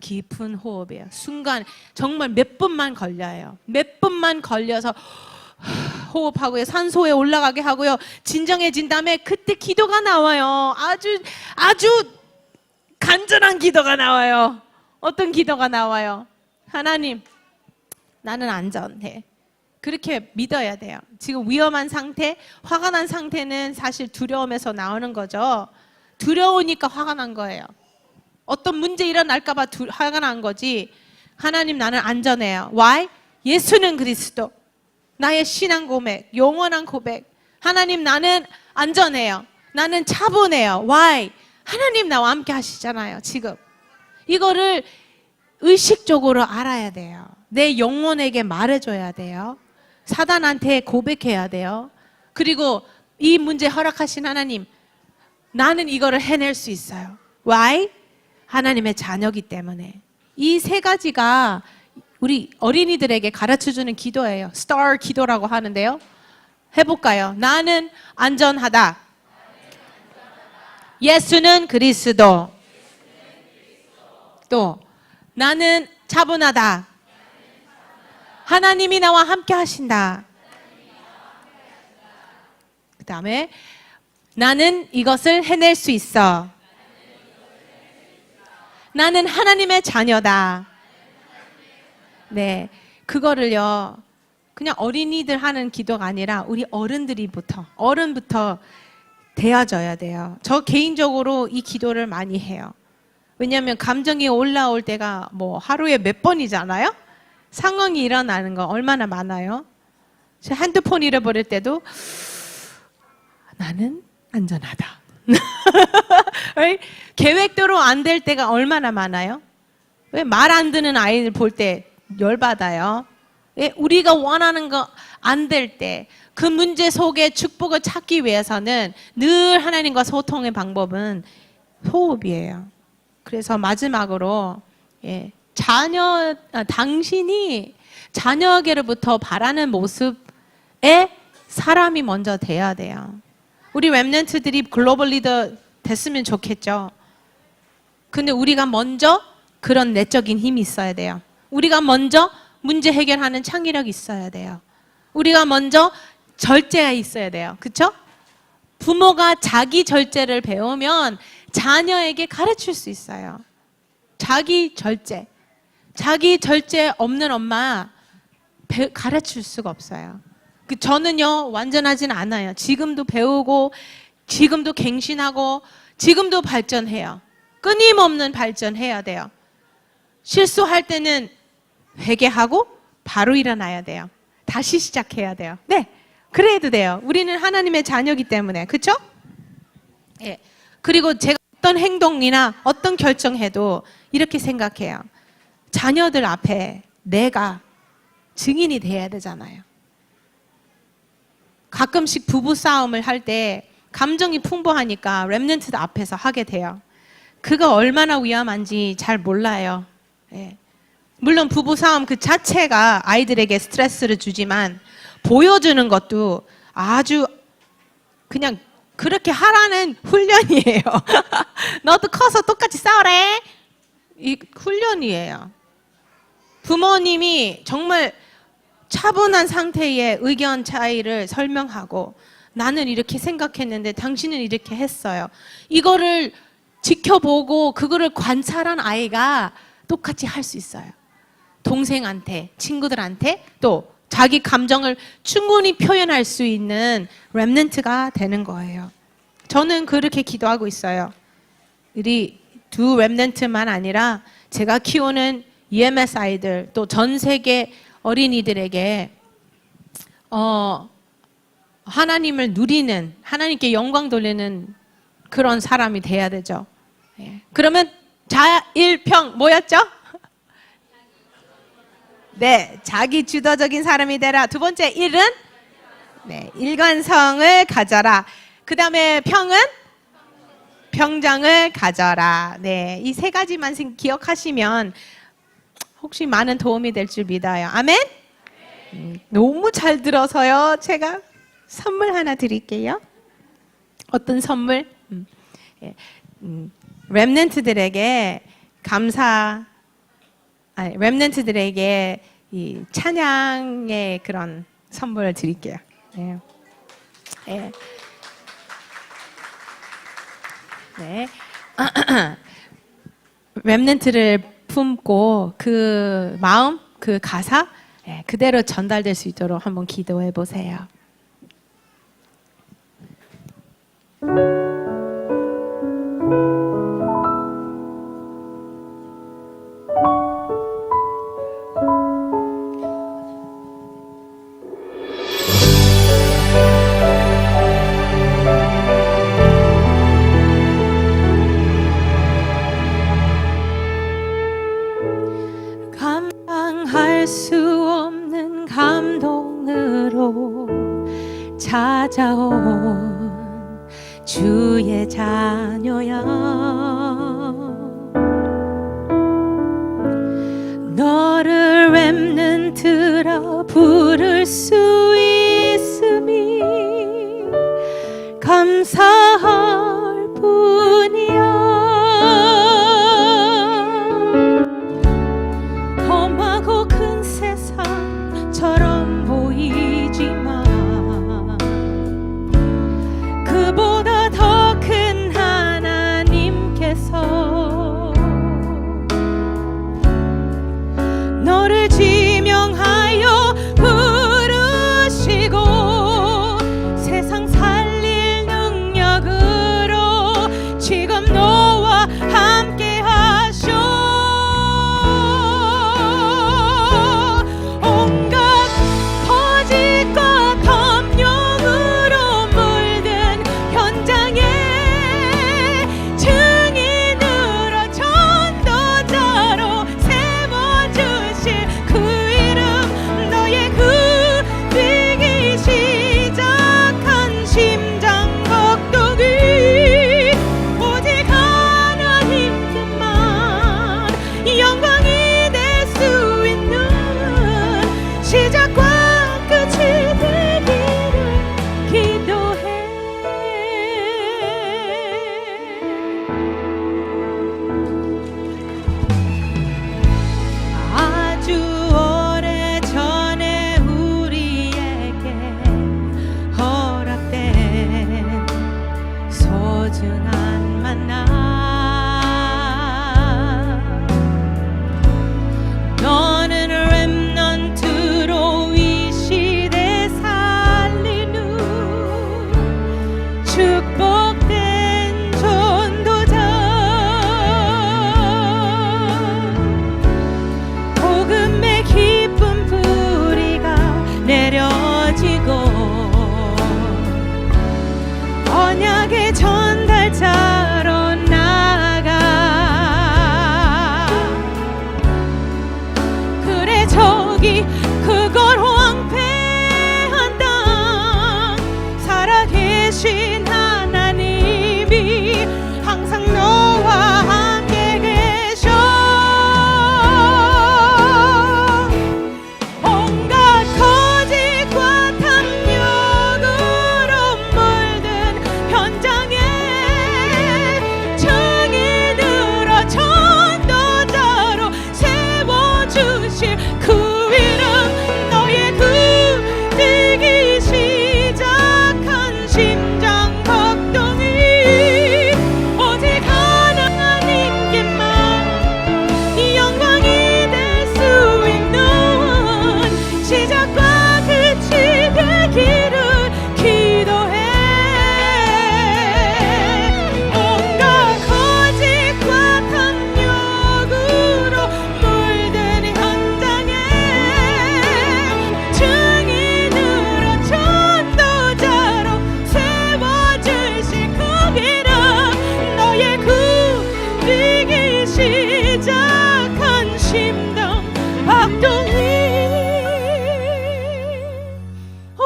깊은 호흡이에요. 순간 정말 몇 분만 걸려요. 몇 분만 걸려서 호흡하고요. 산소에 올라가게 하고요. 진정해진 다음에 그때 기도가 나와요. 아주 간절한 기도가 나와요. 어떤 기도가 나와요? 하나님, 나는 안전해. 그렇게 믿어야 돼요. 지금 위험한 상태, 화가 난 상태는 사실 두려움에서 나오는 거죠. 두려우니까 화가 난 거예요. 어떤 문제 일어날까 봐 화가 난 거지. 하나님, 나는 안전해요. Why? 예수는 그리스도. 나의 신앙 고백, 영원한 고백. 하나님, 나는 안전해요. 나는 차분해요. Why? 하나님 나와 함께 하시잖아요. 지금 이거를 의식적으로 알아야 돼요. 내 영혼에게 말해줘야 돼요. 사단한테 고백해야 돼요. 그리고 이 문제 허락하신 하나님, 나는 이거를 해낼 수 있어요. Why? 하나님의 자녀이기 때문에. 이 세 가지가 우리 어린이들에게 가르쳐주는 기도예요. 스타 기도라고 하는데요. 해볼까요? 나는 안전하다. 예수는 그리스도. 또 나는 차분하다. 하나님이 나와 함께 하신다. 그 다음에 나는 이것을 해낼 수 있어. 나는 하나님의 자녀다. 네, 그거를요 그냥 어린이들 하는 기도가 아니라 우리 어른부터 되어져야 돼요. 저 개인적으로 이 기도를 많이 해요. 왜냐하면 감정이 올라올 때가 뭐 하루에 몇 번이잖아요. 상황이 일어나는 거 얼마나 많아요. 제 핸드폰 잃어버릴 때도 나는 안전하다. 계획대로 안 될 때가 얼마나 많아요. 왜 말 안 듣는 아이들 볼 때 열받아요. 왜 우리가 원하는 거 안 될 때 그 문제 속에 축복을 찾기 위해서는 늘 하나님과 소통의 방법은 호흡이에요. 그래서 마지막으로 당신이 자녀에게로부터 바라는 모습에 사람이 먼저 돼야 돼요. 우리 렘넌트들이 글로벌 리더 됐으면 좋겠죠. 근데 우리가 먼저 그런 내적인 힘이 있어야 돼요. 우리가 먼저 문제 해결하는 창의력이 있어야 돼요. 우리가 먼저 절제가 있어야 돼요. 그렇죠? 부모가 자기 절제를 배우면 자녀에게 가르칠 수 있어요. 자기 절제 없는 엄마 가르칠 수가 없어요. 저는요 완전하진 않아요. 지금도 배우고 지금도 갱신하고 지금도 발전해요. 끊임없는 발전해야 돼요. 실수할 때는 회개하고 바로 일어나야 돼요. 다시 시작해야 돼요. 네, 그래도 돼요. 우리는 하나님의 자녀이기 때문에. 그렇죠? 예. 그리고 제가 어떤 행동이나 어떤 결정해도 이렇게 생각해요. 자녀들 앞에 내가 증인이 돼야 되잖아요. 가끔씩 부부 싸움을 할 때 감정이 풍부하니까 렘넌트들 앞에서 하게 돼요. 그거 얼마나 위험한지 잘 몰라요. 예. 물론 부부 싸움 그 자체가 아이들에게 스트레스를 주지만 보여주는 것도 아주 그냥 그렇게 하라는 훈련이에요. 너도 커서 똑같이 싸우래. 이 훈련이에요. 부모님이 정말 차분한 상태의 의견 차이를 설명하고 나는 이렇게 생각했는데 당신은 이렇게 했어요. 이거를 지켜보고 그거를 관찰한 아이가 똑같이 할 수 있어요. 동생한테, 친구들한테 또 자기 감정을 충분히 표현할 수 있는 렘넌트가 되는 거예요. 저는 그렇게 기도하고 있어요. 우리 두 렘넌트만 아니라 제가 키우는 EMS 아이들 또 전 세계 어린이들에게 하나님을 누리는, 하나님께 영광 돌리는 그런 사람이 돼야 되죠. 예. 그러면 자일평 뭐였죠? 네, 자기 주도적인 사람이 되라. 두 번째 일은 네, 일관성을 가져라. 그 다음에 평은 평정을 가져라. 네, 이 세 가지만 기억하시면 혹시 많은 도움이 될 줄 믿어요. 아멘? 너무 잘 들어서요. 제가 선물 하나 드릴게요. 어떤 선물? 렘넌트들에게 렘넌트들에게 이 찬양의 그런 선물을 드릴게요. 네. 네. 네. 렘넌트를 품고 그 마음, 그 가사 그대로 전달될 수 있도록 한번 기도해 보세요. 감당할 수 없는 감동으로 찾아온 주의 자녀야. 너를 렘넌트라 부를 수 있음이 감사할 뿐이야. 험하고 큰 세상처럼 보이지만 그보다 더 큰 하나님께서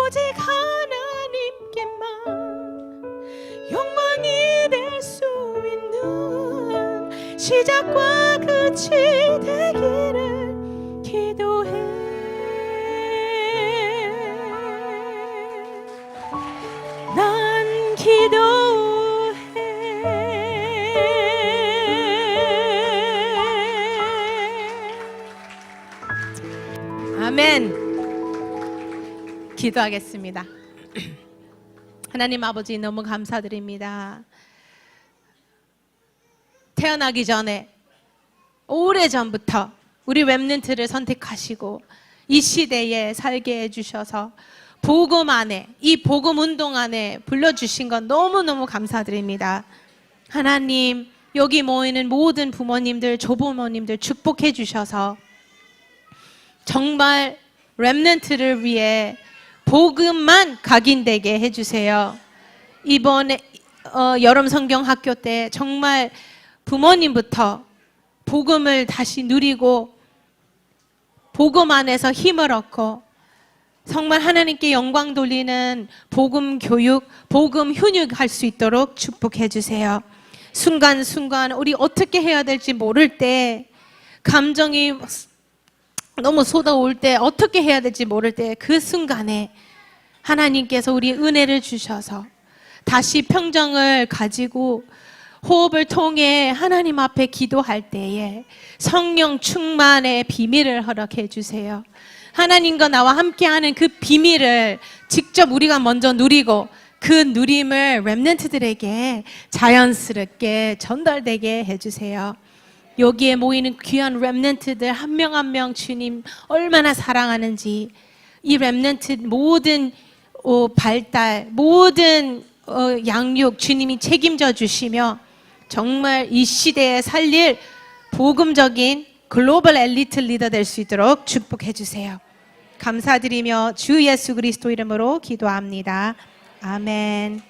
오직 하나님께만 영광이 될 수 있는 시작과 끝이 되기를 기도해. 난 기도해. 아멘. 기도하겠습니다. 하나님 아버지, 너무 감사드립니다. 태어나기 전에 오래전부터 우리 렘넌트를 선택하시고 이 시대에 살게 해주셔서 복음 안에, 이 복음 운동 안에 불러주신 건 너무너무 감사드립니다. 하나님, 여기 모이는 모든 부모님들, 조부모님들 축복해 주셔서 정말 렘넌트를 위해 복음만 각인되게 해주세요. 이번에 여름 성경 학교 때 정말 부모님부터 복음을 다시 누리고 복음 안에서 힘을 얻고 정말 하나님께 영광 돌리는 복음 교육, 복음 훈육할 수 있도록 축복해 주세요. 순간순간 우리 어떻게 해야 될지 모를 때, 감정이 너무 쏟아올 때, 어떻게 해야 될지 모를 때 그 순간에 하나님께서 우리 은혜를 주셔서 다시 평정을 가지고 호흡을 통해 하나님 앞에 기도할 때에 성령 충만의 비밀을 허락해 주세요. 하나님과 나와 함께하는 그 비밀을 직접 우리가 먼저 누리고 그 누림을 렘넌트들에게 자연스럽게 전달되게 해주세요. 여기에 모이는 귀한 렘넌트들 한 명 한 명 주님 얼마나 사랑하는지, 이 렘넌트 모든 발달, 모든 양육 주님이 책임져 주시며 정말 이 시대에 살릴 복음적인 글로벌 엘리트 리더 될 수 있도록 축복해 주세요. 감사드리며 주 예수 그리스도 이름으로 기도합니다. 아멘.